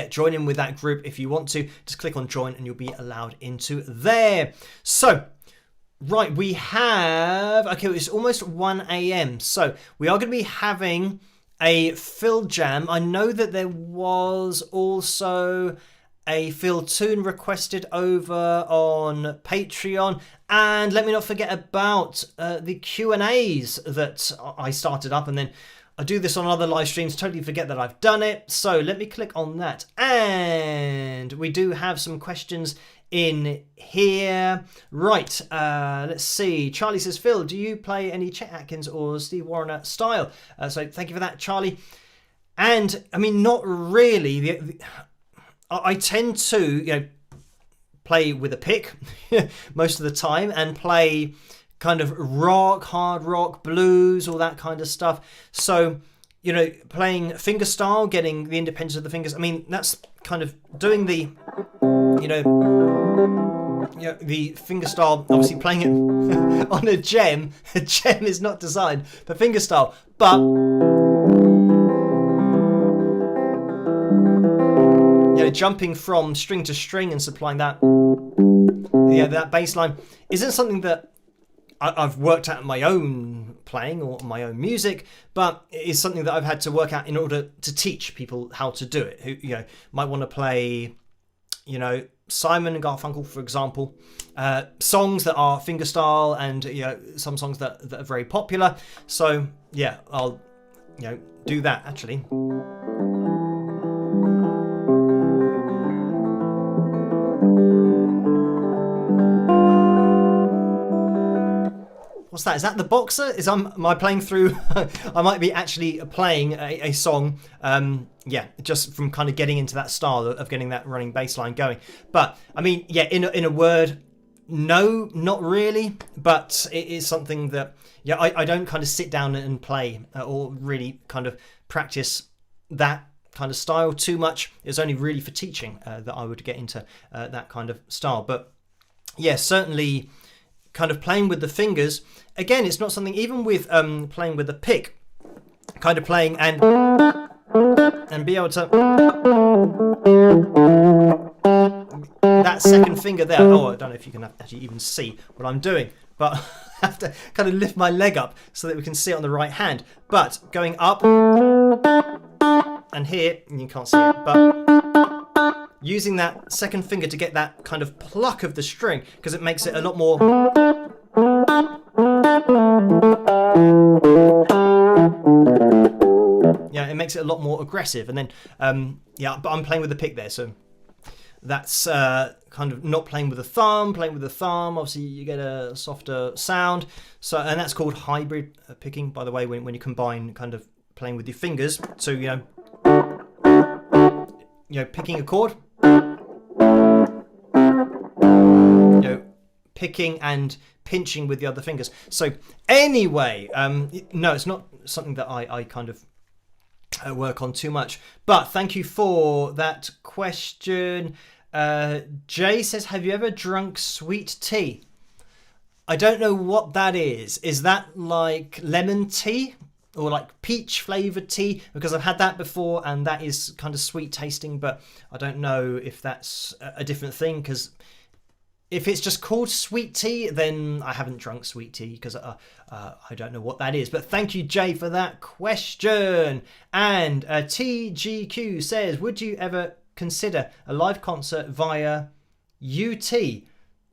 join in with that group if you want to. Just click on join and you'll be allowed into there. So right, we have it's almost 1 a.m, so we are going to be having a fill jam. I know that there was also a fill tune requested over on Patreon, and let me not forget about the Q&As that I started up, and then I do this on other live streams, totally forget that I've done it. So let me click on that, and we do have some questions in here. Right, let's see. Charlie says, Phil, do you play any Chet Atkins or Steve Wariner style? So thank you for that, Charlie. And I mean, not really. I tend to play with a pick most of the time and play kind of rock, hard rock, blues, all that kind of stuff. So playing fingerstyle, getting the independence of the fingers, I mean, that's kind of doing the the fingerstyle, obviously playing it on a gem. A gem is not designed for fingerstyle, but jumping from string to string and supplying that that bass line isn't something that I've worked out in my own playing or my own music, but it is something that I've had to work out in order to teach people how to do it, who might want to play Simon and Garfunkel, for example, songs that are fingerstyle, and some songs that are very popular. So I'll do that actually. What's that? Is that the boxer? Am I playing through? I might be actually playing a song. Just from kind of getting into that style of getting that running bass line going. But I mean, in a word, no, not really. But it is something that I don't kind of sit down and play or really kind of practice that kind of style too much. It's only really for teaching that I would get into that kind of style. But certainly kind of playing with the fingers. Again, it's not something, even with playing with a pick, kind of playing and be able to that second finger there. Oh, I don't know if you can actually even see what I'm doing, but I have to kind of lift my leg up so that we can see it on the right hand. But going up and here, and you can't see it, but using that second finger to get that kind of pluck of the string, because it makes it a lot more it makes it a lot more aggressive. And then but I'm playing with the pick there, so that's kind of not playing with the thumb. Playing with the thumb, obviously you get a softer sound. So, and that's called hybrid picking, by the way, when you combine kind of playing with your fingers. So picking a chord, picking and pinching with the other fingers. So anyway, no, it's not something that I kind of work on too much. But thank you for that question. Jay says, have you ever drunk sweet tea? I don't know what that is. Is that like lemon tea or like peach flavoured tea? Because I've had that before and that is kind of sweet tasting, but I don't know if that's a different thing, because if it's just called sweet tea, then I haven't drunk sweet tea, because I don't know what that is. But thank you, Jay, for that question. And TGQ says, would you ever consider a live concert via UT.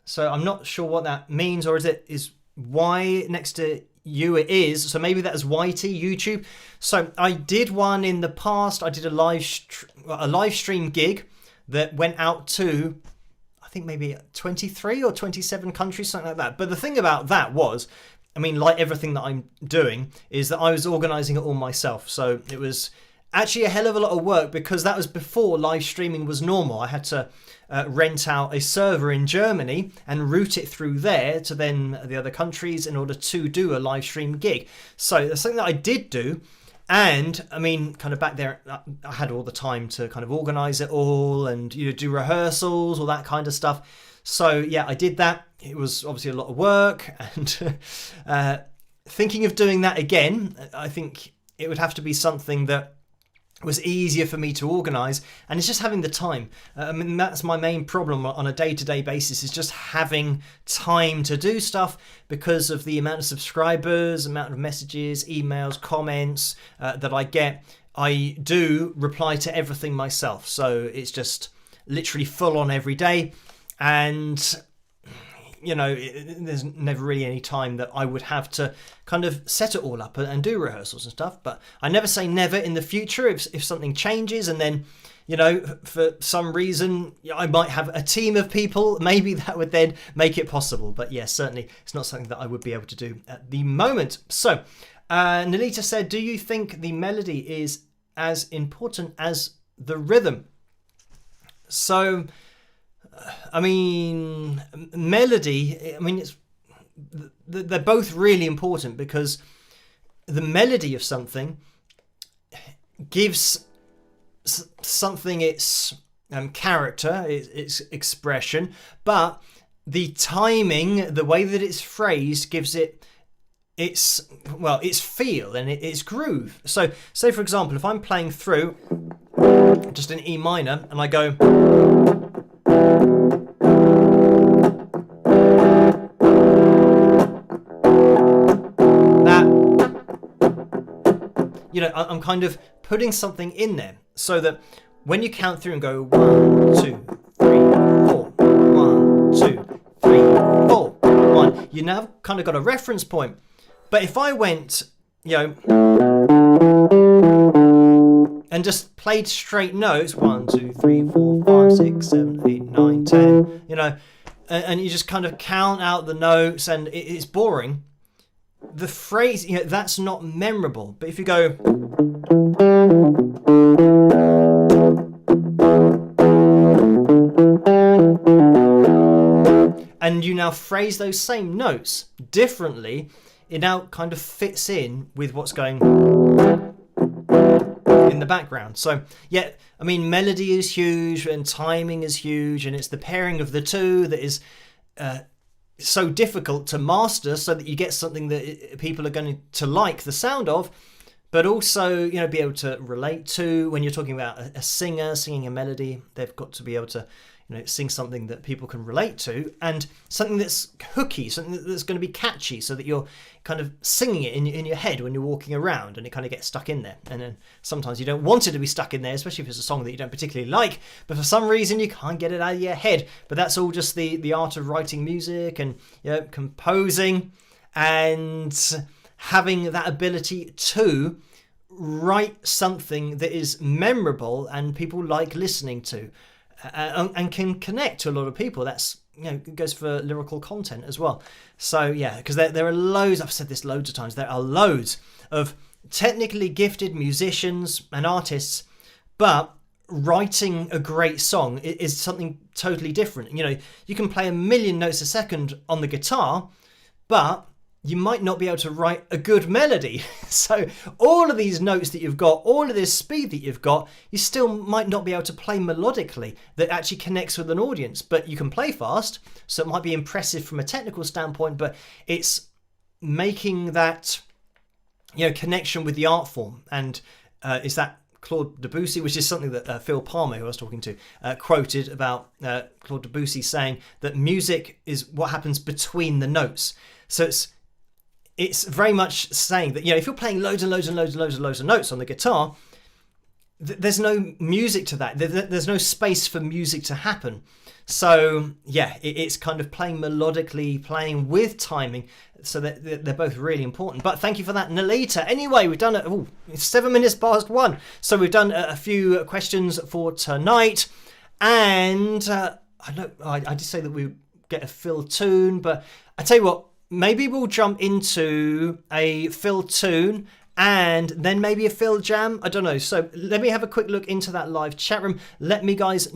So I'm not sure what that means, or is Y next to U? It is. So maybe that is YT, YouTube. So I did one in the past. I did a live stream gig that went out to, I think maybe 23 or 27 countries, something like that. But the thing about that was, I mean, like everything that I'm doing, is that I was organising it all myself. So it was actually a hell of a lot of work, because that was before live streaming was normal. I had to rent out a server in Germany and route it through there to then the other countries in order to do a live stream gig. So that's something that I did do. And I mean, kind of back there, I had all the time to kind of organise it all and, you know, do rehearsals, all that kind of stuff. So yeah, I did that. It was obviously a lot of work, and thinking of doing that again, I think it would have to be something that was easier for me to organise, and it's just having the time. I mean, that's my main problem on a day-to-day basis, is just having time to do stuff because of the amount of subscribers, amount of messages, emails, comments that I get. I do reply to everything myself, so it's just literally full on every day, and you know, there's never really any time that I would have to kind of set it all up and do rehearsals and stuff. But I never say never in the future. If something changes and then, you know, for some reason I might have a team of people, maybe that would then make it possible. But yes, certainly it's not something that I would be able to do at the moment. So Nalita said, do you think the melody is as important as the rhythm? So I mean, melody, I mean, they're both really important, because the melody of something gives something its character, its expression, but the timing, the way that it's phrased, gives it its feel and its groove. So say, for example, if I'm playing through just an E minor and I go, you know, I'm kind of putting something in there so that when you count through and go 1, 2, 3, 4, 1, 2, 3, 4, 1, you now kind of got a reference point. But if I went, you know, and just played straight notes, 1, 2, 3, 4, 5, 6, 7, 8, 9, 10, you know, and you just kind of count out the notes, and it's boring. The phrase, you know, that's not memorable. But if you go, and you now phrase those same notes differently, it now kind of fits in with what's going in the background. So yeah, I mean, melody is huge and timing is huge, and it's the pairing of the two that is so difficult to master, so that you get something that people are going to like the sound of, but also, you know, be able to relate to. When you're talking about a singer singing a melody, they've got to be able to, you know, sing something that people can relate to, and something that's hooky, something that's going to be catchy, so that you're kind of singing it in your head when you're walking around, and it kind of gets stuck in there. And then sometimes you don't want it to be stuck in there, especially if it's a song that you don't particularly like, but for some reason you can't get it out of your head. But that's all just the art of writing music and, you know, composing, and having that ability to write something that is memorable and people like listening to. And can connect to a lot of people. That's, you know, it goes for lyrical content as well. So yeah, because there are loads, I've said this loads of times, there are loads of technically gifted musicians and artists, but writing a great song is something totally different. You know, you can play 1,000,000 notes a second on the guitar, but you might not be able to write a good melody. So all of these notes that you've got, all of this speed that you've got, you still might not be able to play melodically that actually connects with an audience. But you can play fast, so it might be impressive from a technical standpoint, but it's making that, you know, connection with the art form. And it's that Claude Debussy, which is something that Phil Palmer, who I was talking to, quoted about Claude Debussy saying that music is what happens between the notes. So it's very much saying that, you know, if you're playing loads and loads and loads and loads and loads of notes on the guitar, there's no music to that. There's no space for music to happen. So yeah, it's kind of playing melodically, playing with timing. So they're both really important. But thank you for that, Nalita. Anyway, we've done it's 7 minutes past 1. So we've done a few questions for tonight. And I did say that we get a fill tune, but I tell you what, maybe we'll jump into a fill tune and then maybe a fill jam. I don't know. So let me have a quick look into that live chat room. Let me guys.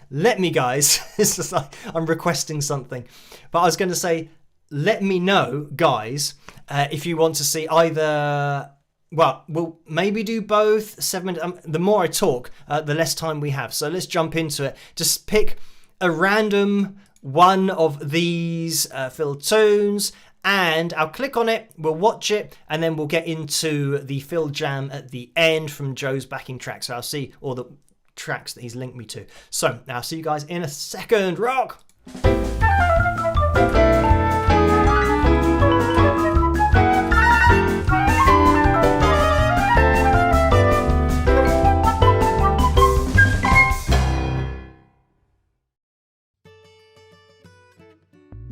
It's just like I'm requesting something. But I was going to say, let me know, guys, if you want to see either. Well, we'll maybe do both. 7 minutes. The more I talk, the less time we have. So let's jump into it. Just pick a random one of these fill tunes, and I'll click on it, we'll watch it, and then we'll get into the fill jam at the end from Joe's backing track. So I'll see all the tracks that he's linked me to. So I'll see you guys in a second. Rock!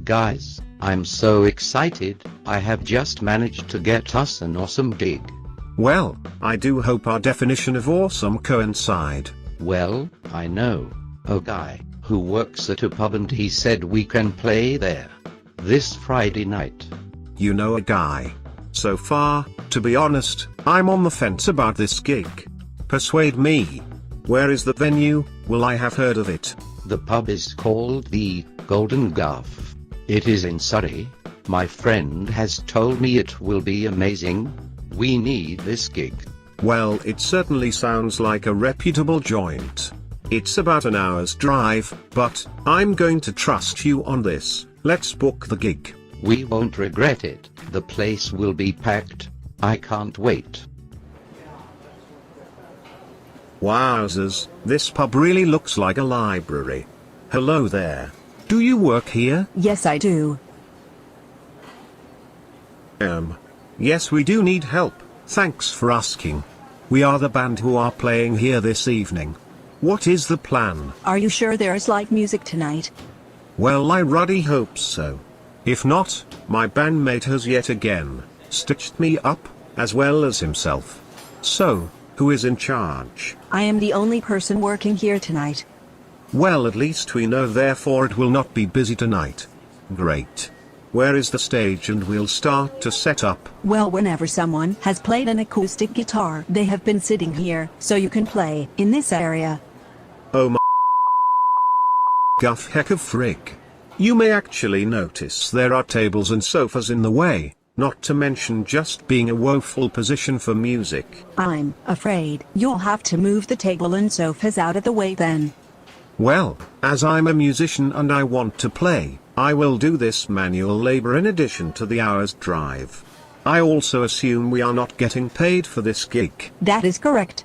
Guys, I'm so excited. I have just managed to get us an awesome gig. Well, I do hope our definition of awesome coincide. Well, I know a guy who works at a pub and he said we can play there this Friday night. You know a guy. So far, to be honest, I'm on the fence about this gig. Persuade me. Where is the venue? Will I have heard of it? The pub is called the Golden Guff. It is in Surrey. My friend has told me it will be amazing. We need this gig. Well, it certainly sounds like a reputable joint. It's about an hour's drive, but I'm going to trust you on this. Let's book the gig. We won't regret it. The place will be packed. I can't wait. Wowzers, this pub really looks like a library. Hello there. Do you work here? Yes, I do. Yes, we do need help. Thanks for asking. We are the band who are playing here this evening. What is the plan? Are you sure there's live music tonight? Well, I ruddy hope so. If not, my bandmate has yet again stitched me up, as well as himself. So, who is in charge? I am the only person working here tonight. Well, at least we know, therefore it will not be busy tonight. Great. Where is the stage, and we'll start to set up? Well, whenever someone has played an acoustic guitar, they have been sitting here, so you can play in this area. Oh my guff heck of frig. You may actually notice there are tables and sofas in the way, not to mention just being a woeful position for music. I'm afraid you'll have to move the table and sofas out of the way then. Well, as I'm a musician and I want to play, I will do this manual labor in addition to the hour's drive. I also assume we are not getting paid for this gig. That is correct.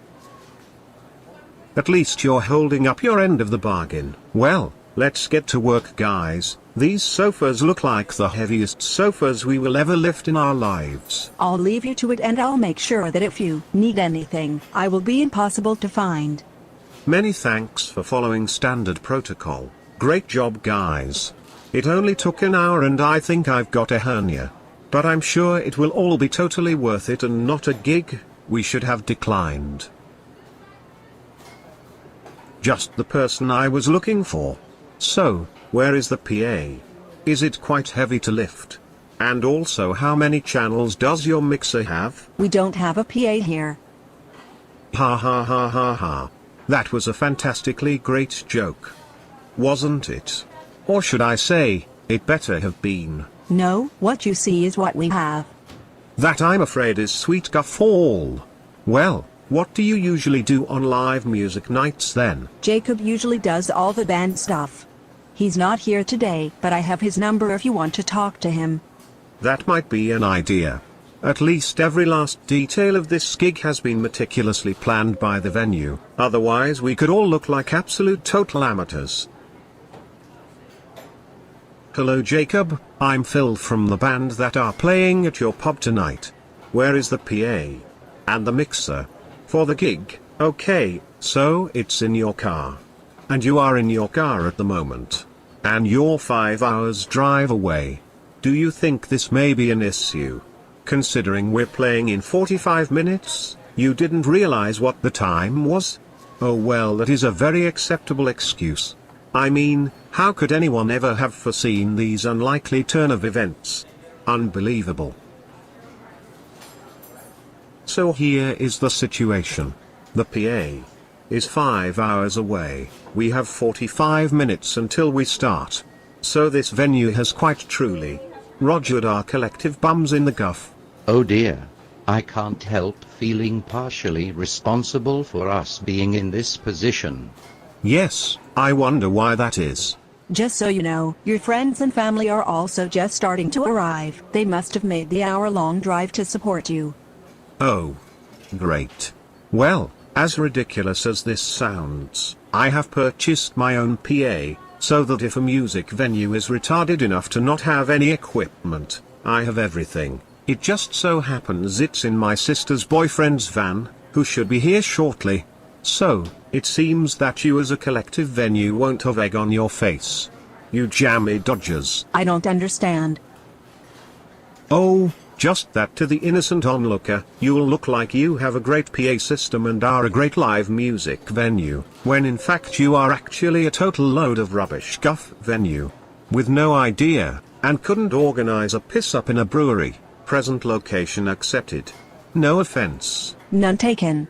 At least you're holding up your end of the bargain. Well, let's get to work, guys. These sofas look like the heaviest sofas we will ever lift in our lives. I'll leave you to it, and I'll make sure that if you need anything, I will be impossible to find. Many thanks for following standard protocol. Great job, guys. It only took an hour and I think I've got a hernia. But I'm sure it will all be totally worth it and not a gig we should have declined. Just the person I was looking for. So, where is the PA? Is it quite heavy to lift? And also, how many channels does your mixer have? We don't have a PA here. Ha ha ha ha ha. That was a fantastically great joke. Wasn't it? Or should I say, it better have been. No, what you see is what we have. That, I'm afraid, is sweet guffaw. Well, what do you usually do on live music nights then? Jacob usually does all the band stuff. He's not here today, but I have his number if you want to talk to him. That might be an idea. At least every last detail of this gig has been meticulously planned by the venue, otherwise we could all look like absolute total amateurs. Hello Jacob, I'm Phil from the band that are playing at your pub tonight. Where is the PA? And the mixer? For the gig, okay, so it's in your car. And you are in your car at the moment. And you're 5 hours drive away. Do you think this may be an issue? Considering we're playing in 45 minutes, you didn't realize what the time was? Oh well, that is a very acceptable excuse. I mean, how could anyone ever have foreseen these unlikely turn of events? Unbelievable. So here is the situation. The PA is 5 hours away. We have 45 minutes until we start. So this venue has quite truly rogered our collective bums in the guff. Oh dear. I can't help feeling partially responsible for us being in this position. Yes, I wonder why that is. Just so you know, your friends and family are also just starting to arrive. They must have made the hour-long drive to support you. Oh. Great. Well, as ridiculous as this sounds, I have purchased my own PA, so that if a music venue is retarded enough to not have any equipment, I have everything. It just so happens it's in my sister's boyfriend's van, who should be here shortly. So, it seems that you as a collective venue won't have egg on your face. You jammy dodgers. I don't understand. Oh, just that to the innocent onlooker, you'll look like you have a great PA system and are a great live music venue, when in fact you are actually a total load of rubbish guff venue. With no idea, and couldn't organize a piss-up in a brewery. Present location accepted. No offense. None taken.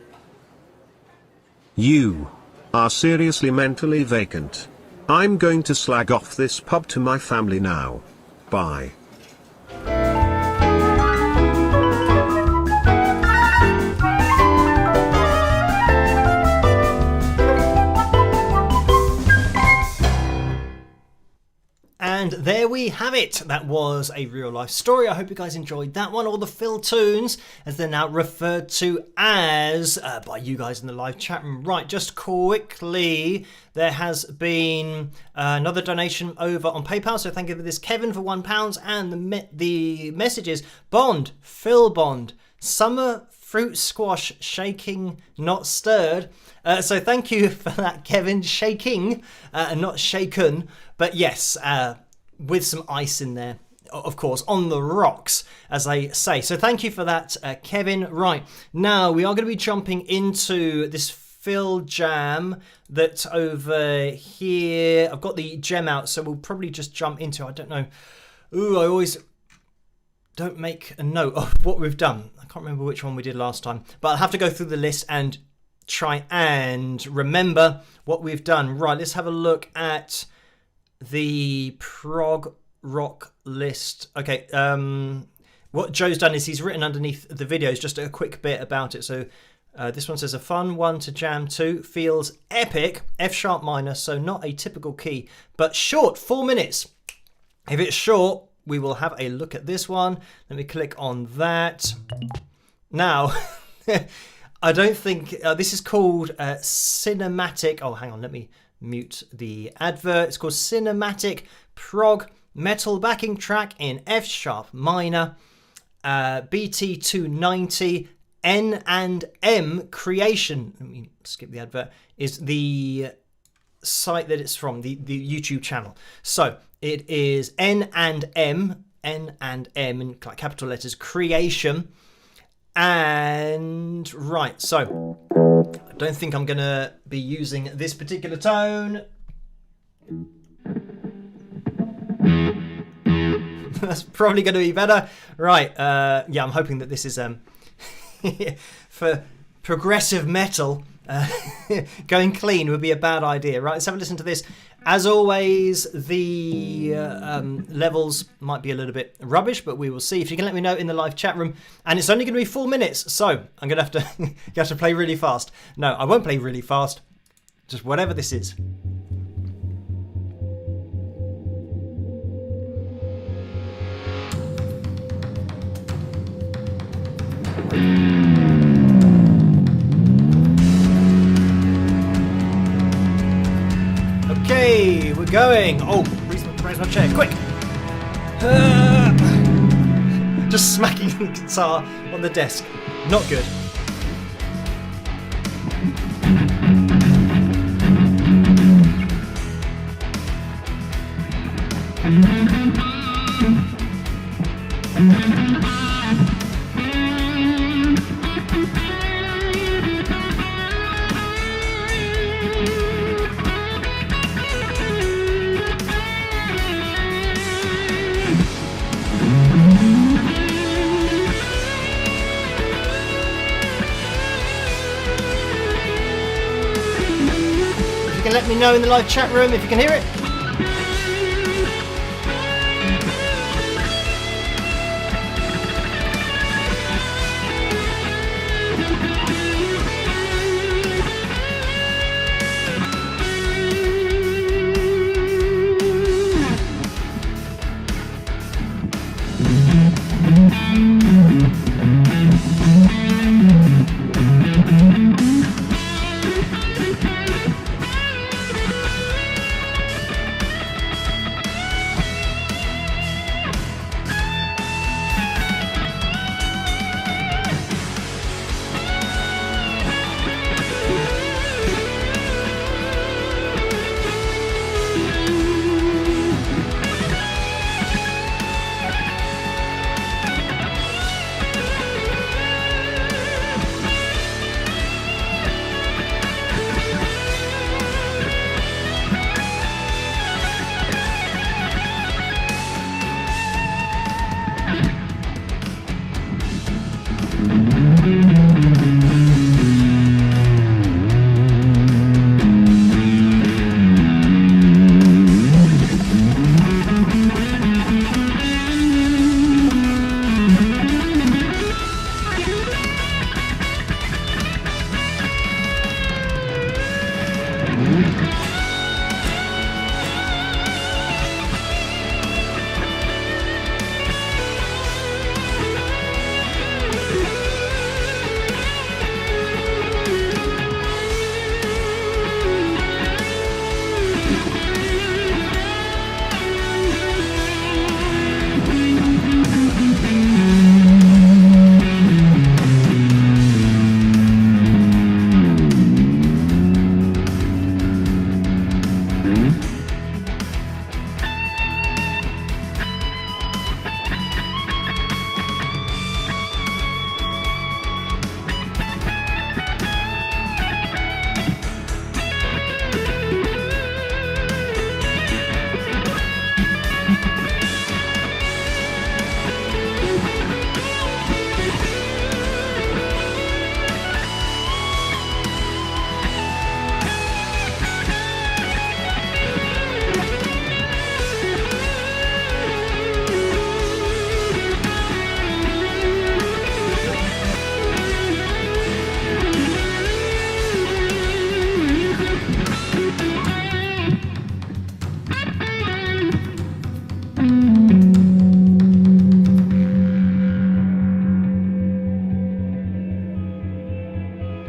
You are seriously mentally vacant. I'm going to slag off this pub to my family now. Bye. And there we have it. That was a real life story. I hope you guys enjoyed that one. All the Phil tunes, as they're now referred to as by you guys in the live chat room. Right, just quickly, there has been another donation over on PayPal. So thank you for this, Kevin, for £1. And the messages: Bond, Phil Bond, summer fruit squash shaking, not stirred. So thank you for that, Kevin. Shaking, not shaken. But yes, with some ice in there, of course, on the rocks, as they say. So thank you for that, Kevin. Right, now we are going to be jumping into this Phil jam that's over here. I've got the gem out, so we'll probably just jump into, I don't know. Ooh, I always don't make a note of what we've done. I can't remember which one we did last time, but I'll have to go through the list and try and remember what we've done. Right, let's have a look at the prog rock list. Okay, what Joe's done is he's written underneath the videos just a quick bit about it. So this one says, a fun one to jam to, feels epic, F sharp minor, so not a typical key, but short, 4 minutes. If it's short, we will have a look at this one. Let me click on that. Now, I don't think this is called cinematic. Oh, hang on, let me mute the advert. It's called Cinematic Prog Metal Backing Track in F sharp minor, BT 290, N and M Creation. Let me skip the advert. Is the site that it's from, the YouTube channel. So it is N and M in capital letters, Creation. And right, so I don't think I'm gonna be using this particular tone. That's probably going to be better. Right, yeah, I'm hoping that this is for progressive metal. Going clean would be a bad idea. Right, let's have a listen to this. As always, the levels might be a little bit rubbish, but we will see. If you can let me know in the live chat room. And it's only going to be 4 minutes, so I'm going to have to you have to play really fast. No, I won't play really fast. Just whatever this is. Okay, we're going. Oh, raise my chair, quick. Just smacking the guitar on the desk. Not good. me know in the live chat room if you can hear it.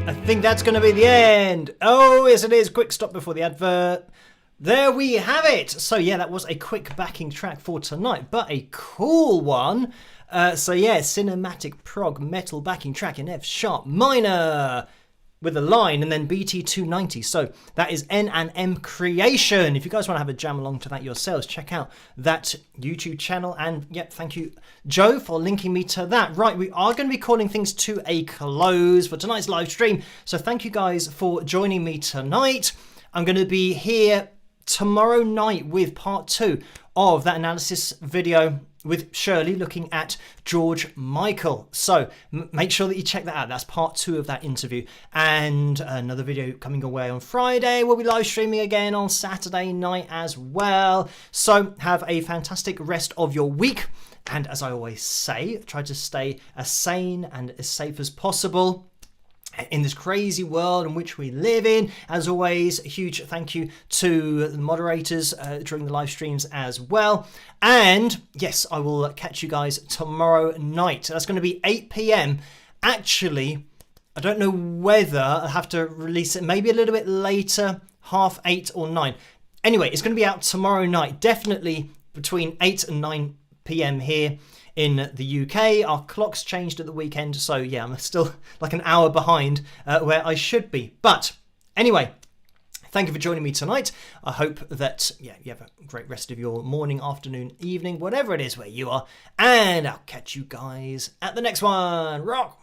I think that's going to be the end. Oh, yes it is. Quick stop before the advert. There we have it. So yeah, that was a quick backing track for tonight, but a cool one. So yeah, cinematic prog metal backing track in F sharp minor with a line and then BT 290. So that is N and M Creation. If you guys want to have a jam along to that yourselves, check out that YouTube channel. And yep, thank you, Joe, for linking me to that. Right, we are going to be calling things to a close for tonight's live stream. So thank you guys for joining me tonight. I'm going to be here tomorrow night with part 2 of that analysis video with Shirley looking at George Michael. So make sure that you check that out. That's part 2 of that interview. And another video coming away on Friday. We'll be live streaming again on Saturday night as well. So have a fantastic rest of your week. And as I always say, try to stay as sane and as safe as possible in this crazy world in which we live in. As always, a huge thank you to the moderators during the live streams as well. And yes, I will catch you guys tomorrow night. That's going to be 8 p.m. Actually, I don't know whether I'll have to release it maybe a little bit later, 8:30 or 9. Anyway, it's going to be out tomorrow night, definitely between 8 and 9 p.m. here in the UK. Our clocks changed at the weekend, so yeah, I'm still like an hour behind where I should be. But anyway, thank you for joining me tonight. I hope that you have a great rest of your morning, afternoon, evening, whatever it is where you are. And I'll catch you guys at the next one. Rock!